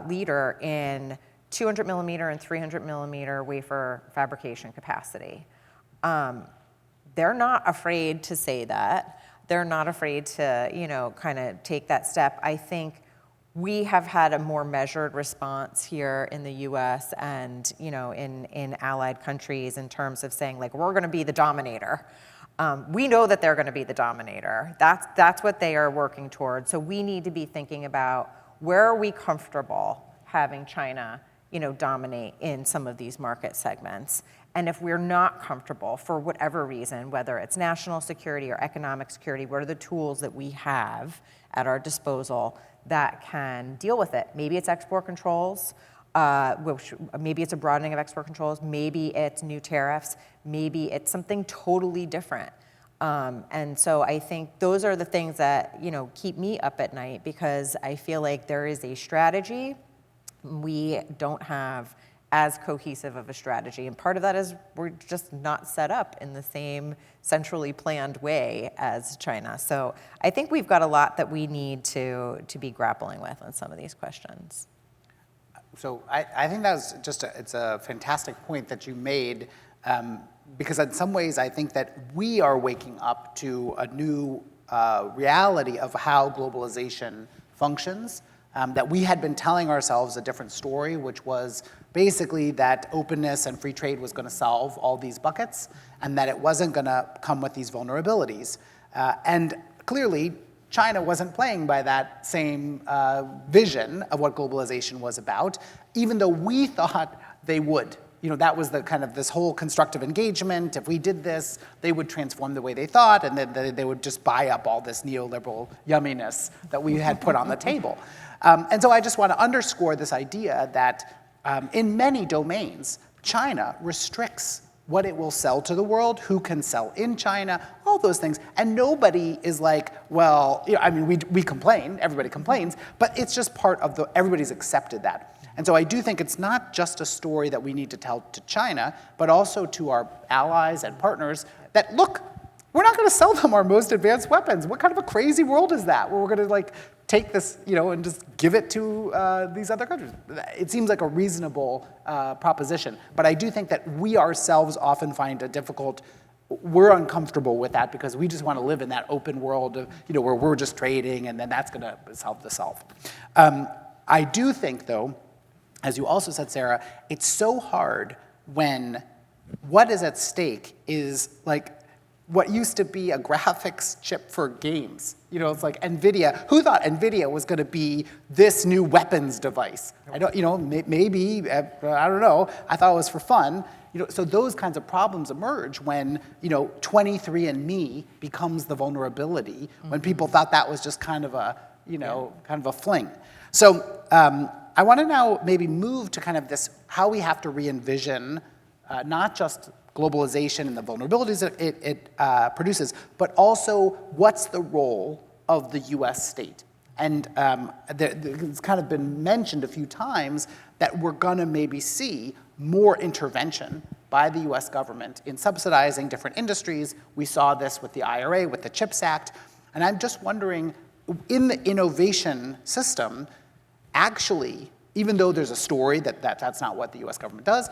leader in 200 millimeter and 300 millimeter wafer fabrication capacity. They're not afraid to say that. They're not afraid to, kind of take that step. I think we have had a more measured response here in the U.S. and, in allied countries in terms of saying, like, we're going to be the dominator. We know that they're going to be the dominator. That's what they are working towards. So we need to be thinking about where are we comfortable having China, dominate in some of these market segments. And if we're not comfortable for whatever reason, whether it's national security or economic security, what are the tools that we have at our disposal that can deal with it? Maybe it's export controls, maybe it's a broadening of export controls, maybe it's new tariffs, maybe it's something totally different. And so I think those are the things that, keep me up at night because I feel like there is a strategy. We don't have as cohesive of a strategy. And part of that is we're just not set up in the same centrally planned way as China. So I think we've got a lot that we need to be grappling with on some of these questions. So I think that was it's a fantastic point that you made, because in some ways I think that we are waking up to a new reality of how globalization functions. That we had been telling ourselves a different story, which was basically that openness and free trade was going to solve all these buckets, and that it wasn't going to come with these vulnerabilities. And clearly, China wasn't playing by that same vision of what globalization was about, even though we thought they would. That was the kind of this whole constructive engagement. If we did this, they would transform the way they thought, and then they would just buy up all this neoliberal yumminess that we had put on the table. And so I just want to underscore this idea that in many domains, China restricts what it will sell to the world, who can sell in China, all those things. And nobody is like, well, we complain, everybody complains, but it's just part of everybody's accepted that. And so I do think it's not just a story that we need to tell to China, but also to our allies and partners that, look, we're not going to sell them our most advanced weapons. What kind of a crazy world is that, where we're going to take this, and just give it to these other countries? It seems like a reasonable proposition. But I do think that we ourselves often find it difficult. We're uncomfortable with that because we just want to live in that open world of, where we're just trading, and then that's going to solve. I do think, though, as you also said, Sarah, it's so hard when what is at stake is like what used to be a graphics chip for games. It's like NVIDIA. Who thought NVIDIA was going to be this new weapons device? I don't, maybe, I don't know. I thought it was for fun. So those kinds of problems emerge when, 23andMe becomes the vulnerability, when people thought that was just kind of a, kind of a fling. So I want to now maybe move to kind of this, how we have to re-envision not just globalization and the vulnerabilities it produces, but also what's the role of the US state. And it's kind of been mentioned a few times that we're gonna maybe see more intervention by the US government in subsidizing different industries. We saw this with the IRA, with the CHIPS Act. And I'm just wondering, in the innovation system, actually, even though there's a story that that's not what the US government does,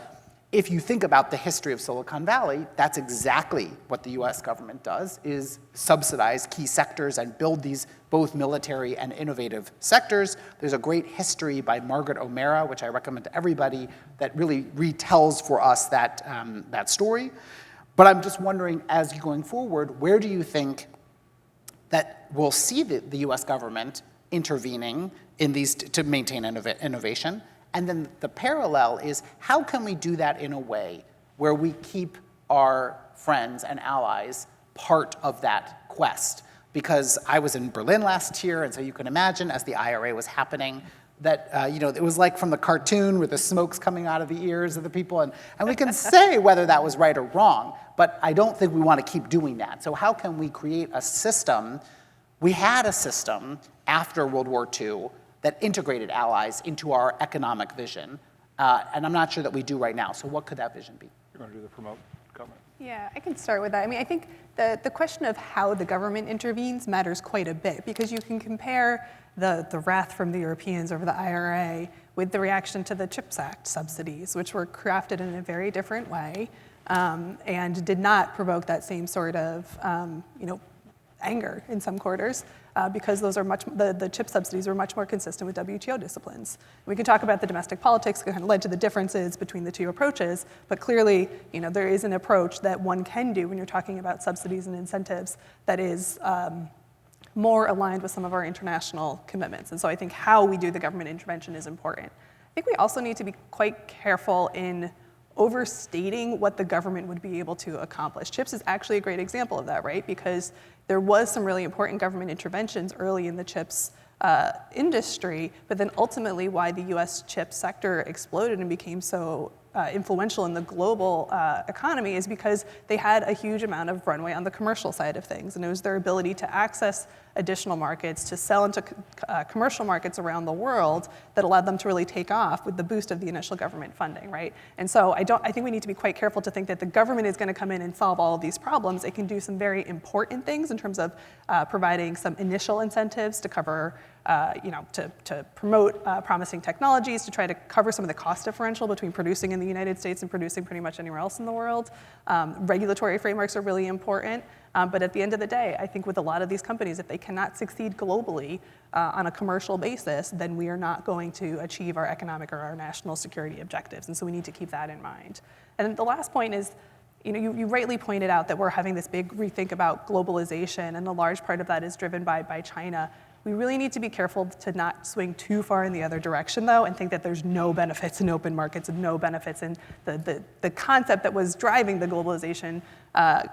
if you think about the history of Silicon Valley, that's exactly what the US government does, is subsidize key sectors and build these both military and innovative sectors. There's a great history by Margaret O'Mara, which I recommend to everybody, that really retells for us that story. But I'm just wondering, as you're going forward, where do you think that we'll see the US government intervening in these to maintain innovation? And then the parallel is, how can we do that in a way where we keep our friends and allies part of that quest? Because I was in Berlin last year, and so you can imagine, as the IRA was happening, that it was like from the cartoon with the smoke's coming out of the ears of the people, and we can say whether that was right or wrong, but I don't think we want to keep doing that. So how can we create a system? We had a system after World War II that integrated allies into our economic vision, and I'm not sure that we do right now. So what could that vision be? You're going to do the promote comment? Yeah, I can start with that. I mean, I think the question of how the government intervenes matters quite a bit, because you can compare the wrath from the Europeans over the IRA with the reaction to the CHIPS Act subsidies, which were crafted in a very different way and did not provoke that same sort of anger in some quarters, because those are the chip subsidies were much more consistent with WTO disciplines. We can talk about the domestic politics that kind of led to the differences between the two approaches, but clearly, there is an approach that one can do when you're talking about subsidies and incentives that is more aligned with some of our international commitments. And so I think how we do the government intervention is important. I think we also need to be quite careful in overstating what the government would be able to accomplish. CHIPS is actually a great example of that, right? Because there was some really important government interventions early in the CHIPS industry, but then ultimately why the US chip sector exploded and became so influential in the global economy is because they had a huge amount of runway on the commercial side of things. And it was their ability to access additional markets, to sell into commercial markets around the world that allowed them to really take off with the boost of the initial government funding, right? And so I think we need to be quite careful to think that the government is going to come in and solve all of these problems. It can do some very important things in terms of providing some initial incentives to cover to promote promising technologies, to try to cover some of the cost differential between producing in the United States and producing pretty much anywhere else in the world. Regulatory frameworks are really important, but at the end of the day, I think with a lot of these companies, if they cannot succeed globally on a commercial basis, then we are not going to achieve our economic or our national security objectives, and so we need to keep that in mind. And the last point is, you rightly pointed out that we're having this big rethink about globalization, and a large part of that is driven by China. We really need to be careful to not swing too far in the other direction, though, and think that there's no benefits in open markets and no benefits in the concept that was driving the globalization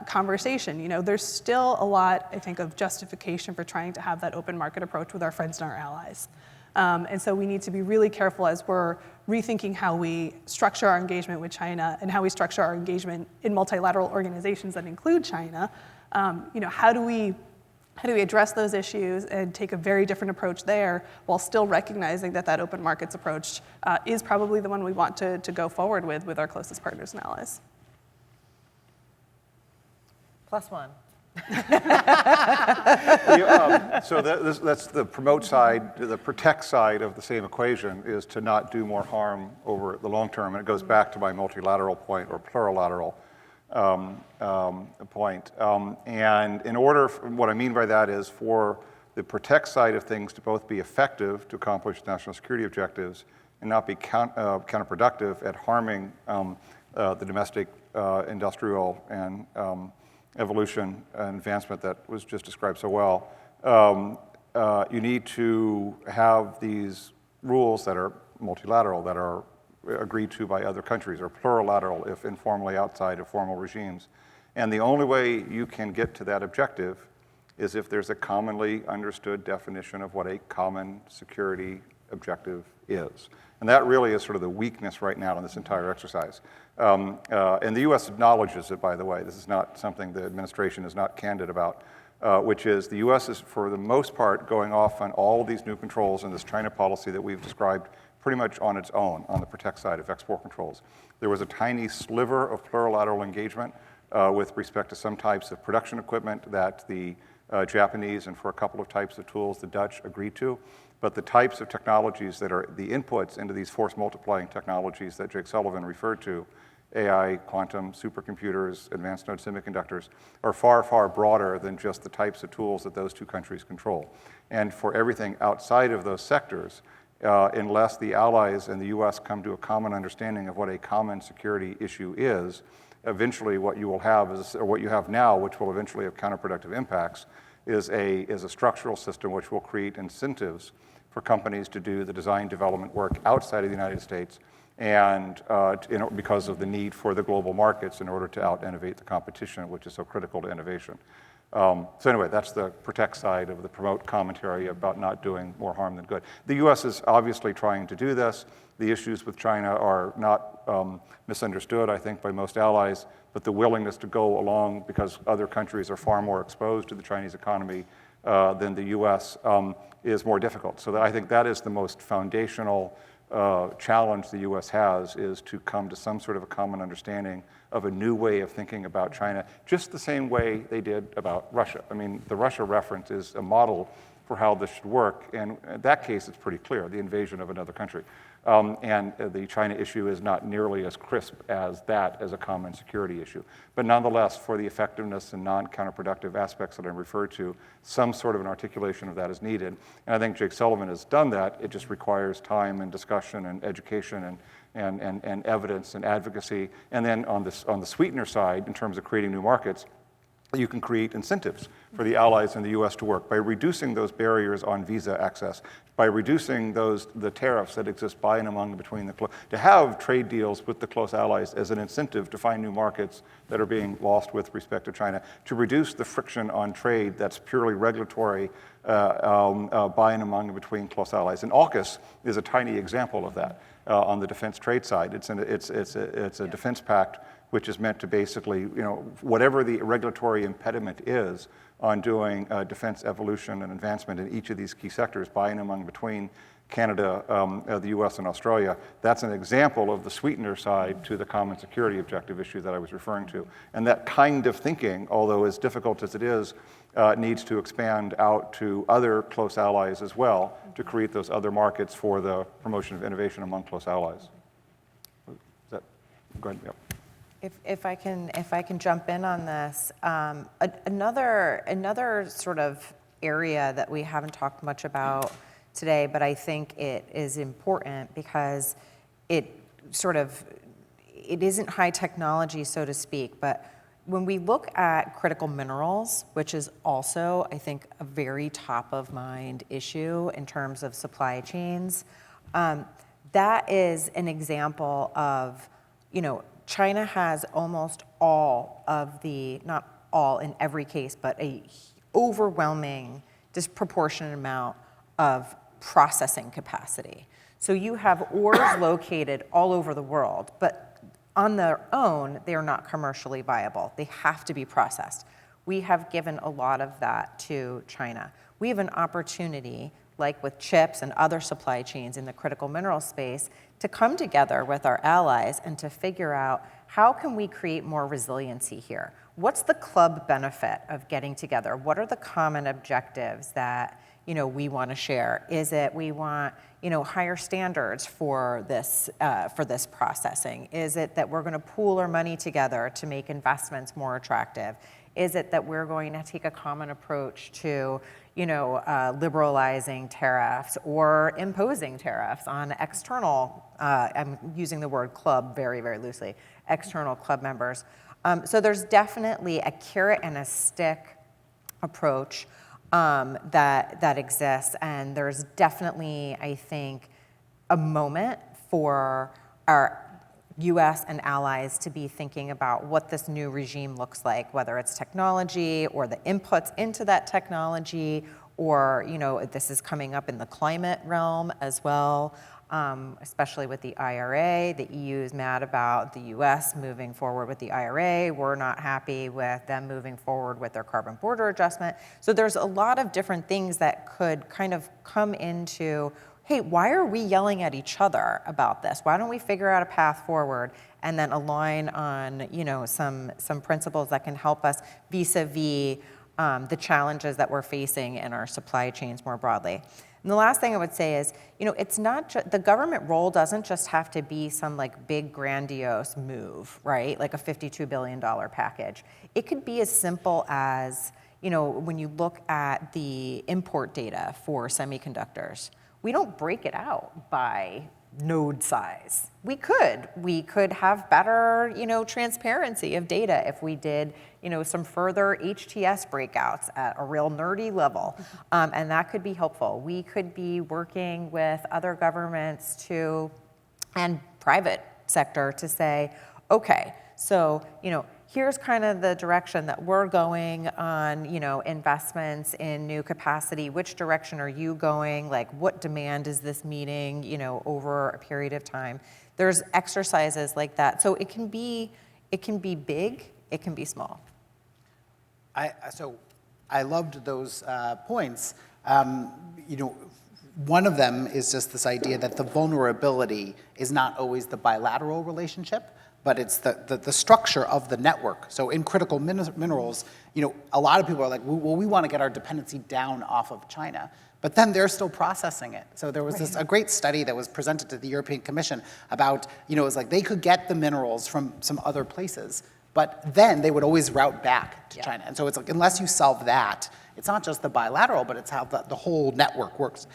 conversation. There's still a lot, I think, of justification for trying to have that open market approach with our friends and our allies. And so we need to be really careful as we're rethinking how we structure our engagement with China and how we structure our engagement in multilateral organizations that include China. How do we address those issues and take a very different approach there while still recognizing that open markets approach is probably the one we want to go forward with our closest partners and allies? +1. So that's the promote side. The protect side of the same equation is to not do more harm over the long term. And it goes back to my multilateral point or plurilateral point. And in order, what I mean by that is for the protect side of things to both be effective to accomplish national security objectives and not be counterproductive at harming the domestic industrial and evolution and advancement that was just described so well, you need to have these rules that are multilateral, that are agreed to by other countries, or plurilateral if informally outside of formal regimes. And the only way you can get to that objective is if there's a commonly understood definition of what a common security objective is. And that really is sort of the weakness right now in this entire exercise. And the US acknowledges it, by the way. This is not something the administration is not candid about, which is the US is, for the most part, going off on all these new controls and this China policy that we've described pretty much on its own on the protect side of export controls. There was a tiny sliver of plurilateral engagement with respect to some types of production equipment that the Japanese and for a couple of types of tools the Dutch agreed to. But the types of technologies that are the inputs into these force multiplying technologies that Jake Sullivan referred to, AI, quantum, supercomputers, advanced node semiconductors, are far, far broader than just the types of tools that those two countries control. And for everything outside of those sectors, unless the allies and the US come to a common understanding of what a common security issue is, eventually what you will have is, or what you have now, which will eventually have counterproductive impacts, is a structural system which will create incentives for companies to do the design development work outside of the United States, and because of the need for the global markets in order to out-innovate the competition, which is so critical to innovation. So anyway, that's the protect side of the promote commentary about not doing more harm than good. The US is obviously trying to do this. The issues with China are not misunderstood, I think, by most allies, but the willingness to go along, because other countries are far more exposed to the Chinese economy than the US, is more difficult. So I think that is the most foundational challenge the US has, is to come to some sort of a common understanding of a new way of thinking about China, just the same way they did about Russia. I mean, the Russia reference is a model for how this should work, and in that case, it's pretty clear, the invasion of another country. And the China issue is not nearly as crisp as that as a common security issue. But nonetheless, for the effectiveness and non-counterproductive aspects that I referred to, some sort of an articulation of that is needed. And I think Jake Sullivan has done that. It just requires time and discussion and education and evidence and advocacy. And then on the sweetener side, in terms of creating new markets, you can create incentives for the allies in the US to work by reducing those barriers on visa access, by reducing the tariffs that exist by and among and between to have trade deals with the close allies as an incentive to find new markets that are being lost with respect to China, to reduce the friction on trade that's purely regulatory by and among and between close allies. And AUKUS is a tiny example of that on the defense trade side. It's a defense pact which is meant to basically, whatever the regulatory impediment is on doing defense evolution and advancement in each of these key sectors by and among between Canada, the US, and Australia, that's an example of the sweetener side to the common security objective issue that I was referring to. And that kind of thinking, although as difficult as it is, needs to expand out to other close allies as well to create those other markets for the promotion of innovation among close allies. Go ahead. Yep. If I can jump in on this, another sort of area that we haven't talked much about today, but I think it is important because it isn't high technology, so to speak, but when we look at critical minerals, which is also, I think, a very top of mind issue in terms of supply chains, that is an example of, China has almost all of the, not all in every case, but a overwhelming, disproportionate amount of processing capacity. So you have ores located all over the world, but on their own, they are not commercially viable. They have to be processed. We have given a lot of that to China. We have an opportunity, like with chips and other supply chains in the critical mineral space, to come together with our allies and to figure out how can we create more resiliency here? What's the club benefit of getting together? What are the common objectives that we want to share? Is it we want higher standards for this processing? Is it that we're going to pool our money together to make investments more attractive? Is it that we're going to take a common approach to liberalizing tariffs or imposing tariffs on external, I'm using the word club very, very loosely, external club members. So there's definitely a carrot and a stick approach that exists, and there's definitely, I think, a moment for our US and allies to be thinking about what this new regime looks like, whether it's technology or the inputs into that technology, or this is coming up in the climate realm as well, especially with the IRA. The EU is mad about the US moving forward with the IRA. We're not happy with them moving forward with their carbon border adjustment. So there's a lot of different things that could kind of come into, hey, why are we yelling at each other about this? Why don't we figure out a path forward and then align on, some principles that can help us vis-a-vis the challenges that we're facing in our supply chains more broadly. And the last thing I would say is, it's not the government role doesn't just have to be some big grandiose move, right? Like a $52 billion package. It could be as simple as, when you look at the import data for semiconductors, we don't break it out by node size. We could have better, transparency of data if we did, some further HTS breakouts at a real nerdy level, and that could be helpful. We could be working with other governments and private sector to say, okay, so, here's kind of the direction that we're going on, investments in new capacity. Which direction are you going? Like, what demand is this meeting, over a period of time? There's exercises like that. So it can be big, it can be small. So I loved those points. One of them is just this idea that the vulnerability is not always the bilateral relationship, but it's the structure of the network. So in critical minerals, a lot of people are like, well, we want to get our dependency down off of China, but then they're still processing it. So there was a great study that was presented to the European Commission about, it was like they could get the minerals from some other places, but then they would always route back to China. And so it's like, unless you solve that, it's not just the bilateral, but it's how the whole network works.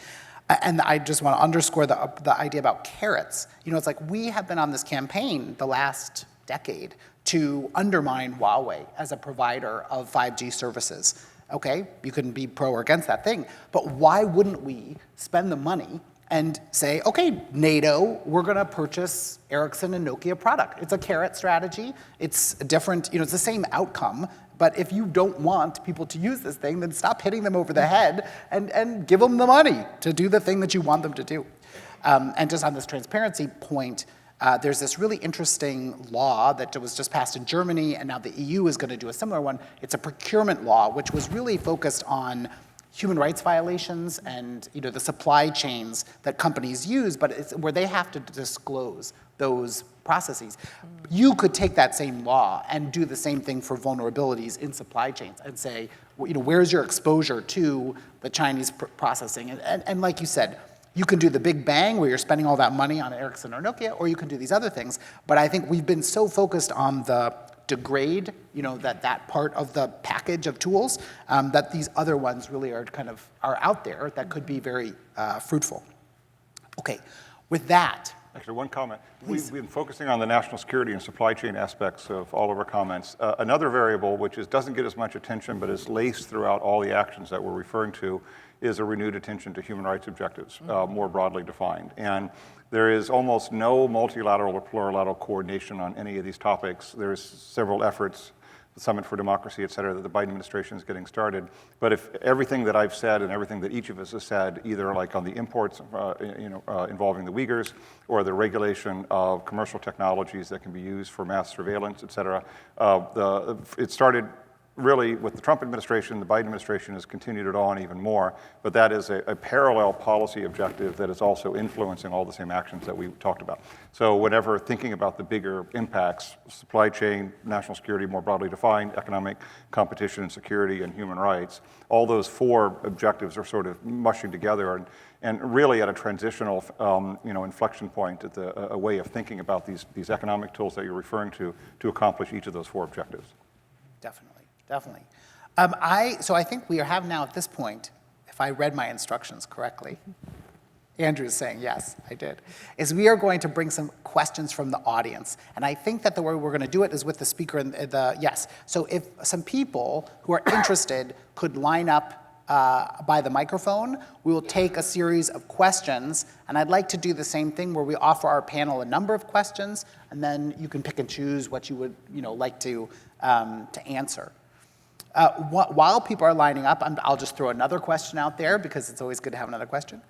And I just want to underscore the idea about carrots. It's like we have been on this campaign the last decade to undermine Huawei as a provider of 5G services. Okay, you can be pro or against that thing, but why wouldn't we spend the money and say, okay, NATO, we're going to purchase Ericsson and Nokia product. It's a carrot strategy. It's a different, it's the same outcome. But if you don't want people to use this thing, then stop hitting them over the head and give them the money to do the thing that you want them to do. And just on this transparency point, there's this really interesting law that was just passed in Germany, and now the EU is going to do a similar one. It's a procurement law, which was really focused on human rights violations and the supply chains that companies use, but it's where they have to disclose those processes. You could take that same law and do the same thing for vulnerabilities in supply chains and say, where's your exposure to the Chinese processing? And like you said, you can do the big bang where you're spending all that money on Ericsson or Nokia, or you can do these other things. But I think we've been so focused on the degrade, that part of the package of tools, that these other ones really are out there that could be very fruitful. Okay, with that. Actually, one comment. We've been focusing on the national security and supply chain aspects of all of our comments. Another variable, which doesn't get as much attention, but is laced throughout all the actions that we're referring to, is a renewed attention to human rights objectives, more broadly defined. And there is almost no multilateral or plurilateral coordination on any of these topics. There's several efforts, the Summit for Democracy, et cetera, that the Biden administration is getting started. But if everything that I've said and everything that each of us has said, either like on the imports involving the Uyghurs, or the regulation of commercial technologies that can be used for mass surveillance, et cetera, it started really with the Trump administration. The Biden administration has continued it on even more, but that is a parallel policy objective that is also influencing all the same actions that we talked about. So whenever thinking about the bigger impacts, supply chain, national security more broadly defined, economic competition and security, and human rights, all those four objectives are sort of mushing together and really at a transitional inflection point at a way of thinking about these economic tools that you're referring to accomplish each of those four objectives. Definitely. So I think we have now at this point, if I read my instructions correctly, Andrew is saying yes, I did, is we are going to bring some questions from the audience. And I think that the way we're going to do it is with the speaker and yes. So if some people who are interested could line up by the microphone, we will take a series of questions, and I'd like to do the same thing where we offer our panel a number of questions, and then you can pick and choose what you would like to answer. While people are lining up, I'll just throw another question out there because it's always good to have another question,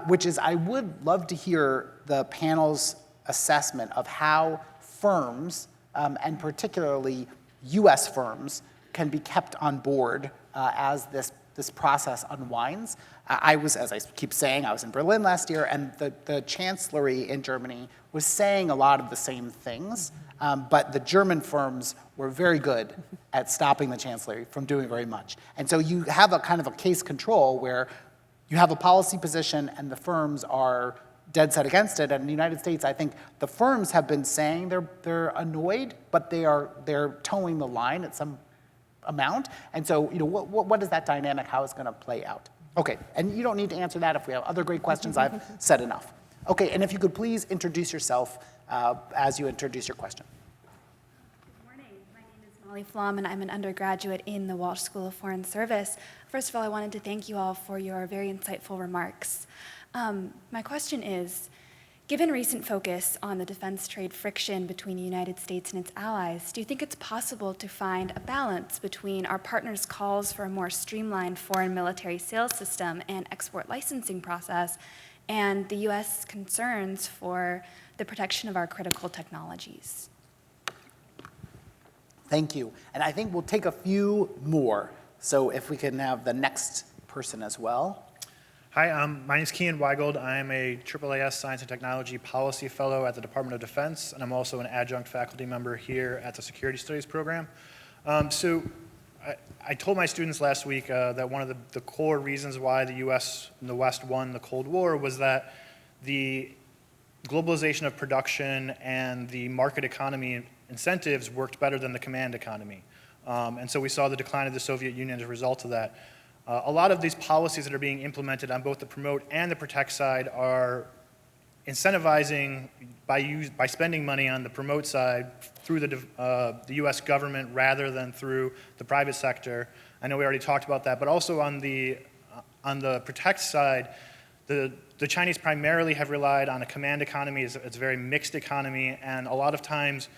which is I would love to hear the panel's assessment of how firms, and particularly US firms, can be kept on board as this process unwinds. I was, as I keep saying, I was in Berlin last year, and the chancellery in Germany was saying a lot of the same things, but the German firms were very good at stopping the chancellery from doing very much. And so you have a kind of a case control where you have a policy position and the firms are dead set against it. And in the United States, I think the firms have been saying they're annoyed, but they're towing the line at some amount. And so, what is that dynamic? How it's going to play out? Okay, and you don't need to answer that if we have other great questions. I've said enough. Okay, and if you could please introduce yourself as you introduce your question. Good morning. My name is Molly Flom, and I'm an undergraduate in the Walsh School of Foreign Service. First of all, I wanted to thank you all for your very insightful remarks. My question is, given recent focus on the defense trade friction between the United States and its allies, do you think it's possible to find a balance between our partners' calls for a more streamlined foreign military sales system and export licensing process and the U.S. concerns for the protection of our critical technologies? Thank you. And I think we'll take a few more. So if we can have the next person as well. Hi, my name is Akin. I am a AAAS Science and Technology Policy Fellow at the Department of Defense, and I'm also an adjunct faculty member here at the Security Studies program. So I told my students last week that one of the core reasons why the U.S. and the West won the Cold War was that the globalization of production and the market economy incentives worked better than the command economy. And so we saw the decline of the Soviet Union as a result of that. A lot of these policies that are being implemented on both the promote and the protect side are incentivizing by spending money on the promote side through the U.S. government rather than through the private sector. I know we already talked about that, but also on the protect side, the Chinese primarily have relied on a command economy. It's a very mixed economy, and a lot of times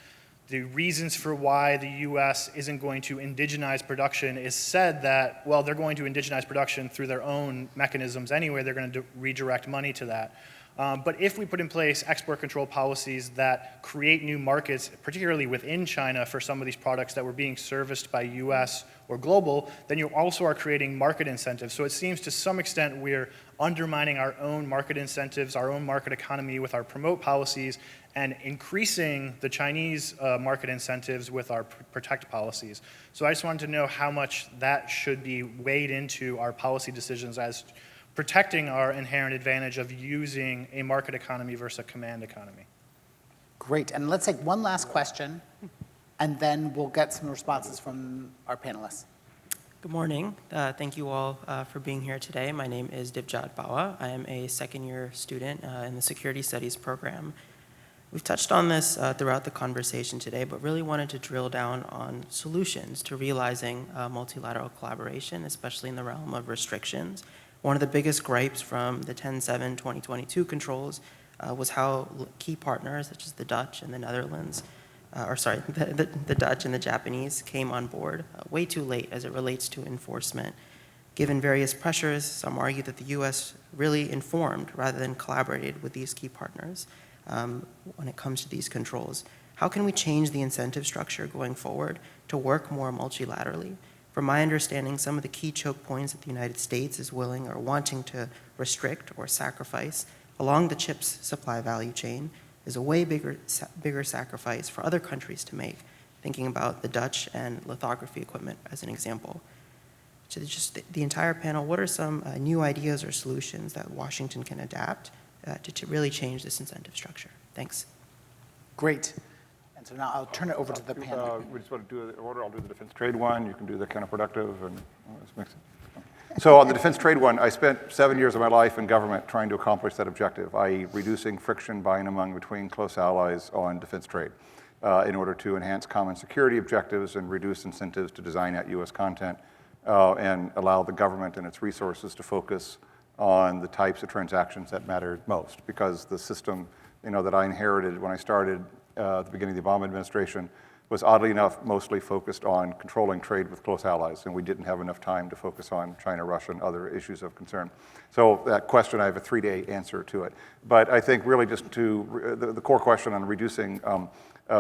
the reasons for why the U.S. isn't going to indigenize production is said that, well, they're going to indigenize production through their own mechanisms anyway. They're going to redirect money to that. But if we put in place export control policies that create new markets, particularly within China for some of these products that were being serviced by U.S. or global, then you also are creating market incentives. So it seems to some extent we're undermining our own market incentives, our own market economy with our promote policies, and increasing the Chinese market incentives with our protect policies. So I just wanted to know how much that should be weighed into our policy decisions as protecting our inherent advantage of using a market economy versus a command economy. Great, and let's take one last question, and then we'll get some responses from our panelists. Good morning. Thank you all for being here today. My name is Divjot Bawa. I am a second-year student in the Security Studies program. We've touched on this throughout the conversation today, but really wanted to drill down on solutions to realizing multilateral collaboration, especially in the realm of restrictions. One of the biggest gripes from the 10/7/2022 controls was how key partners, such as the Dutch and the Netherlands, the Dutch and the Japanese came on board way too late as it relates to enforcement. Given various pressures, some argue that the U.S. really informed rather than collaborated with these key partners when it comes to these controls. How can we change the incentive structure going forward to work more multilaterally? From my understanding, some of the key choke points that the United States is willing or wanting to restrict or sacrifice along the chips supply value chain is a way bigger sacrifice for other countries to make, thinking about the Dutch and lithography equipment as an example. So just the entire panel, what are some new ideas or solutions that Washington can adapt to really change this incentive structure? Thanks. Great. And so now I'll turn it over to the panel. We just want to do the order. I'll do the defense trade one. You can do the counterproductive, and let's mix it. So on the defense trade one, I spent 7 years of my life in government trying to accomplish that objective, i.e. reducing friction by and among between close allies on defense trade in order to enhance common security objectives and reduce incentives to design out U.S. content and allow the government and its resources to focus on the types of transactions that mattered most, because the system that I inherited when I started at the beginning of the Obama administration was oddly enough mostly focused on controlling trade with close allies, and we didn't have enough time to focus on China, Russia, and other issues of concern. So that question, I have a 3-day answer to it. But I think really just to the core question on reducing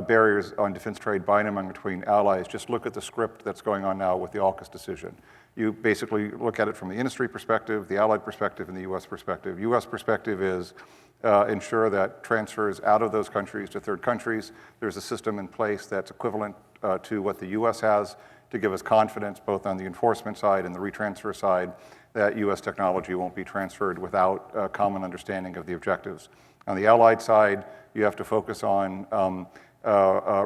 barriers on defense trade by and among between allies, just look at the script that's going on now with the AUKUS decision. You basically look at it from the industry perspective, the allied perspective, and the U.S. perspective. U.S. perspective is ensure that transfers out of those countries to third countries, there's a system in place that's equivalent to what the U.S. has to give us confidence both on the enforcement side and the retransfer side that U.S. technology won't be transferred without a common understanding of the objectives. On the allied side, you have to focus on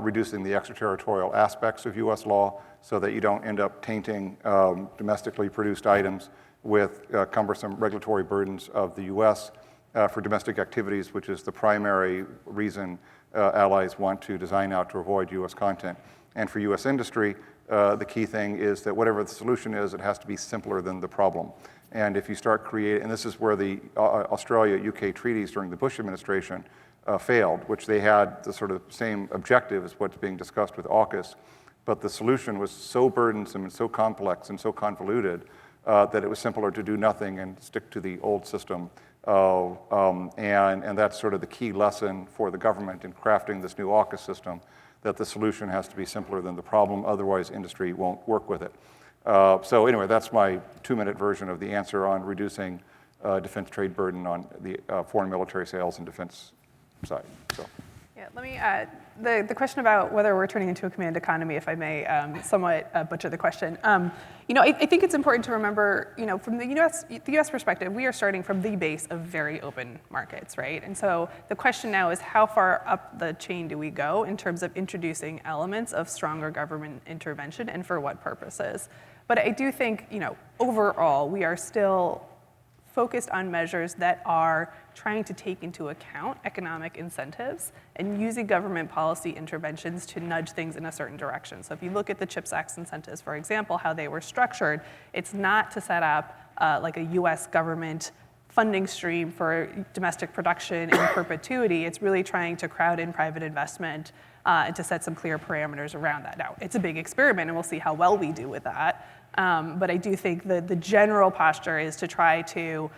reducing the extraterritorial aspects of U.S. law so that you don't end up tainting domestically produced items with cumbersome regulatory burdens of the U.S. for domestic activities, which is the primary reason allies want to design out to avoid US content. And for US industry, the key thing is that whatever the solution is, it has to be simpler than the problem. And if you start creating, and this is where the Australia-UK treaties during the Bush administration failed, which they had the sort of same objective as what's being discussed with AUKUS, but the solution was so burdensome and so complex and so convoluted that it was simpler to do nothing and stick to the old system. And that's sort of the key lesson for the government in crafting this new AUKUS system, that the solution has to be simpler than the problem, otherwise industry won't work with it. So anyway, that's my 2-minute version of the answer on reducing defense trade burden on the foreign military sales and defense side. So. Yeah, let me add the question about whether we're turning into a command economy, if I may somewhat butcher the question. I think it's important to remember, from the U.S. perspective, we are starting from the base of very open markets, right? And so the question now is how far up the chain do we go in terms of introducing elements of stronger government intervention and for what purposes? But I do think, overall, we are still focused on measures that are trying to take into account economic incentives and using government policy interventions to nudge things in a certain direction. So if you look at the CHIPS Act incentives, for example, how they were structured, it's not to set up like a US government funding stream for domestic production in perpetuity. It's really trying to crowd in private investment and to set some clear parameters around that. Now, it's a big experiment, and we'll see how well we do with that. But I do think that the general posture is to try to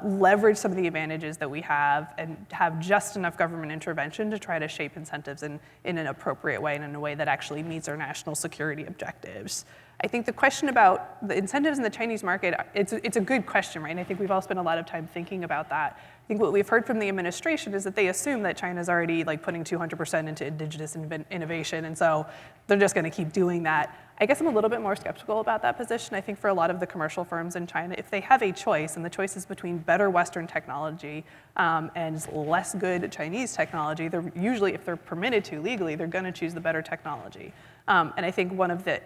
leverage some of the advantages that we have and have just enough government intervention to try to shape incentives in an appropriate way and in a way that actually meets our national security objectives. I think the question about the incentives in the Chinese market, it's a good question, right? And I think we've all spent a lot of time thinking about that. I think what we've heard from the administration is that they assume that China's already putting 200% into indigenous innovation, and so they're just going to keep doing that. I guess I'm a little bit more skeptical about that position. I think for a lot of the commercial firms in China, if they have a choice, and the choice is between better Western technology and less good Chinese technology, they're usually, if they're permitted to legally, they're going to choose the better technology. And I think one of the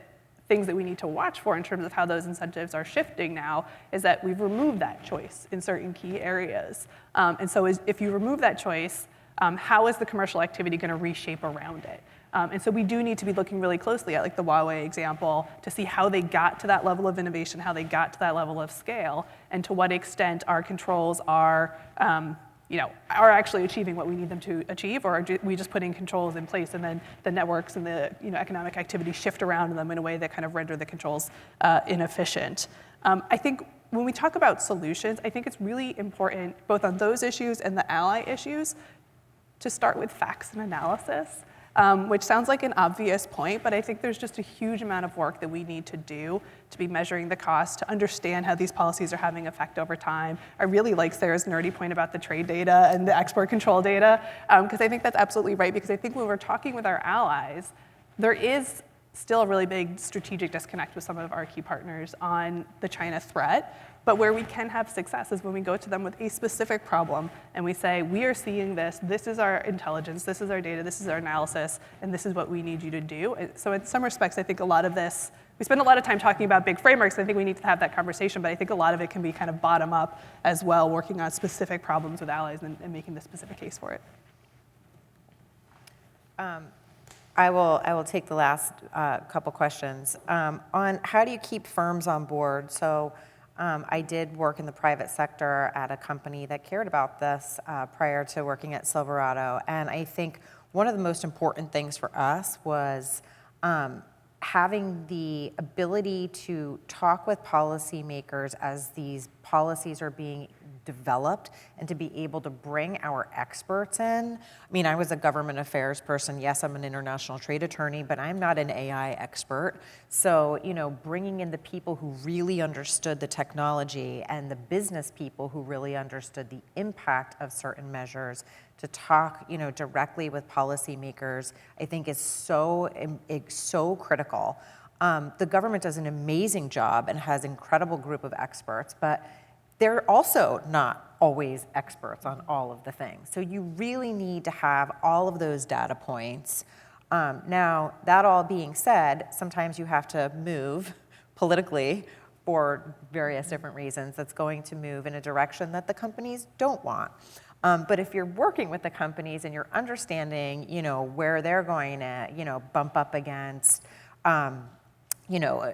things that we need to watch for in terms of how those incentives are shifting now is that we've removed that choice in certain key areas. And so if you remove that choice, how is the commercial activity going to reshape around it? And so we do need to be looking really closely at the Huawei example to see how they got to that level of innovation, how they got to that level of scale, and to what extent our controls are actually achieving what we need them to achieve, or are we just putting controls in place and then the networks and the economic activity shift around them in a way that kind of render the controls inefficient. I think when we talk about solutions, I think it's really important, both on those issues and the ally issues, to start with facts and analysis. Which sounds like an obvious point, but I think there's just a huge amount of work that we need to do to be measuring the cost, to understand how these policies are having effect over time. I really like Sarah's nerdy point about the trade data and the export control data, because I think that's absolutely right, because I think when we're talking with our allies, there is still a really big strategic disconnect with some of our key partners on the China threat. But where we can have success is when we go to them with a specific problem and we say, we are seeing this, this is our intelligence, this is our data, this is our analysis, and this is what we need you to do. So in some respects, I think a lot of this, we spend a lot of time talking about big frameworks, and I think we need to have that conversation, but I think a lot of it can be kind of bottom up as well, working on specific problems with allies and making the specific case for it. I will take the last couple questions. On how do you keep firms on board? So I did work in the private sector at a company that cared about this prior to working at Silverado. And I think one of the most important things for us was having the ability to talk with policymakers as these policies are being developed and to be able to bring our experts in. I mean, I was a government affairs person. Yes, I'm an international trade attorney, but I'm not an AI expert. So, bringing in the people who really understood the technology and the business people who really understood the impact of certain measures to talk, directly with policymakers, I think is so critical. The government does an amazing job and has an incredible group of experts, but they're also not always experts on all of the things. So you really need to have all of those data points. Now, that all being said, sometimes you have to move politically for various different reasons, that's going to move in a direction that the companies don't want. But if you're working with the companies and you're understanding, where they're going to, bump up against,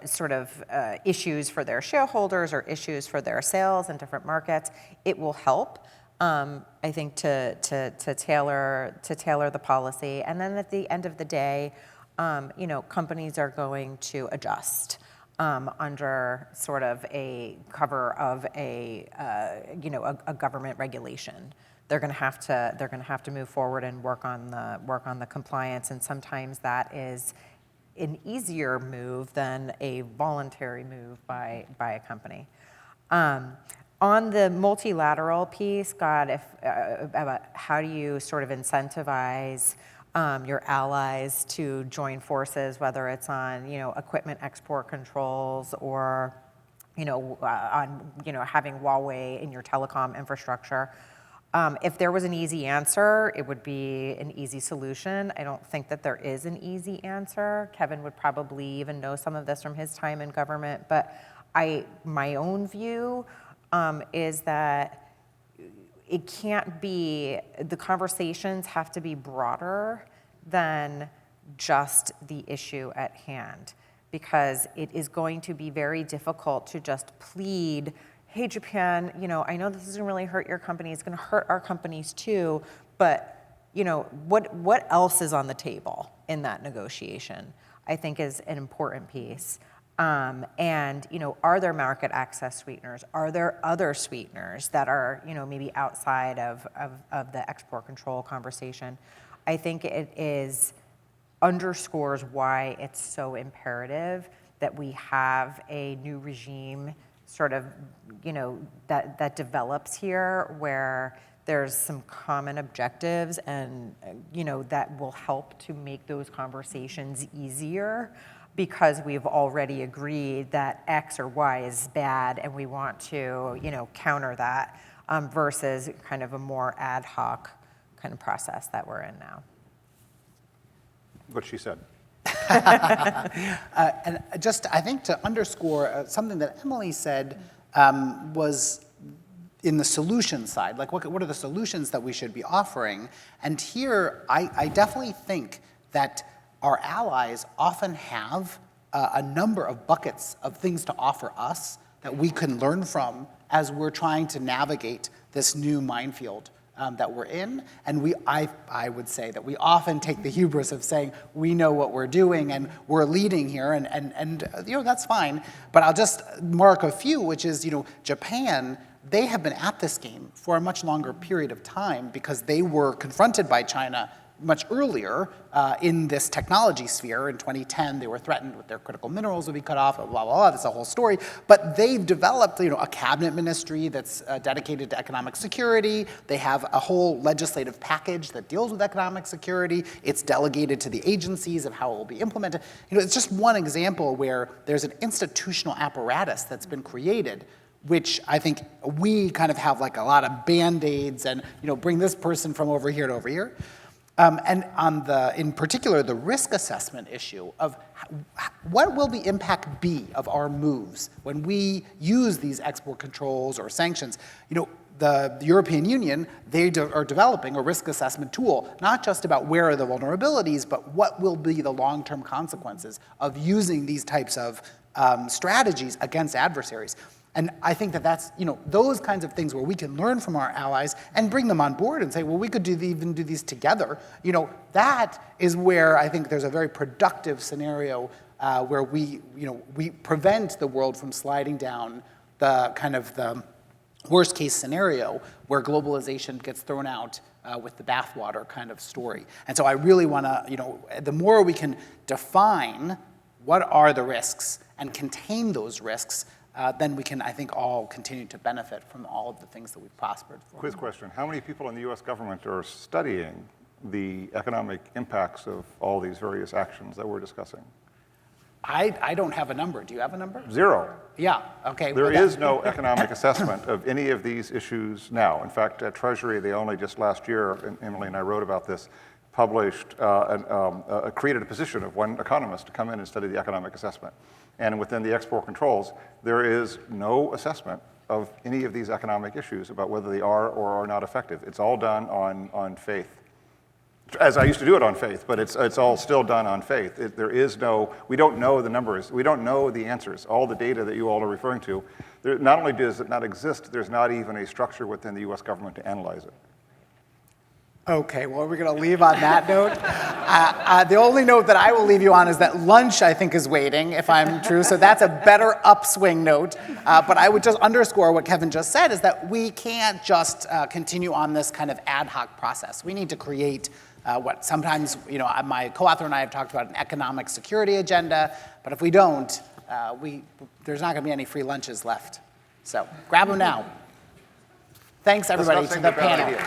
sort of issues for their shareholders or issues for their sales in different markets, it will help. I think to tailor the policy, and then at the end of the day, companies are going to adjust under sort of a cover of a government regulation. They're going to have to move forward and work on the compliance, and sometimes that is an easier move than a voluntary move by a company. On the multilateral piece, about how do you sort of incentivize your allies to join forces, whether it's on equipment export controls or on having Huawei in your telecom infrastructure. If there was an easy answer, it would be an easy solution. I don't think that there is an easy answer. Kevin would probably even know some of this from his time in government, but my own view is that it can't be, the conversations have to be broader than just the issue at hand, because it is going to be very difficult to just plead, hey, Japan, I know this is going to really hurt your company. It's going to hurt our companies too, but what else is on the table in that negotiation, I think is an important piece. And are there market access sweeteners? Are there other sweeteners that are maybe outside of the export control conversation? I think it underscores why it's so imperative that we have a new regime sort of, that develops here, where there's some common objectives and, that will help to make those conversations easier, because we've already agreed that X or Y is bad and we want to, counter that, versus kind of a more ad hoc kind of process that we're in now. What she said. And just, I think, to underscore something that Emily said was in the solution side, like what are the solutions that we should be offering? And here, I definitely think that our allies often have a number of buckets of things to offer us that we can learn from as we're trying to navigate this new minefield that we're in. And I would say that we often take the hubris of saying we know what we're doing and we're leading here, and that's fine. But I'll just mark a few, which is Japan. They have been at this game for a much longer period of time because they were confronted by China much earlier in this technology sphere. In 2010, they were threatened with their critical minerals would be cut off, blah, blah, blah. That's a whole story. But they've developed a cabinet ministry that's dedicated to economic security. They have a whole legislative package that deals with economic security. It's delegated to the agencies of how it will be implemented. It's just one example where there's an institutional apparatus that's been created, which I think we kind of have like a lot of Band-Aids and bring this person from over here to over here. And on in particular, the risk assessment issue of what will the impact be of our moves when we use these export controls or sanctions? The European Union, they are developing a risk assessment tool, not just about where are the vulnerabilities, but what will be the long-term consequences of using these types of strategies against adversaries. And I think that's, those kinds of things where we can learn from our allies and bring them on board and say, well, we could even do these together. That is where I think there's a very productive scenario where we prevent the world from sliding down the kind of the worst case scenario where globalization gets thrown out with the bathwater kind of story. And so I really want to, the more we can define what are the risks and contain those risks, then we can, I think, all continue to benefit from all of the things that we've prospered for. Quiz question. How many people in the U.S. government are studying the economic impacts of all these various actions that we're discussing? I don't have a number. Do you have a number? 0. Yeah, okay. There is no economic assessment of any of these issues now. In fact, at Treasury, they only just last year, and Emily and I wrote about this, published, created a position of one economist to come in and study the economic assessment. and within the export controls, there is no assessment of any of these economic issues about whether they are or are not effective. It's all done on faith. As I used to do it on faith, but it's all still done on faith. We don't know the numbers. We don't know the answers. All the data that you all are referring to, not only does it not exist, there's not even a structure within the US government to analyze it. Okay, well, we're going to leave on that note. The only note that I will leave you on is that lunch, I think, is waiting, if I'm true. So that's a better upswing note. But I would just underscore what Kevin just said, is that we can't just continue on this kind of ad hoc process. We need to create what sometimes, my co-author and I have talked about an economic security agenda. But if we don't, there's not going to be any free lunches left. So grab them now. Thanks, everybody, to the panel.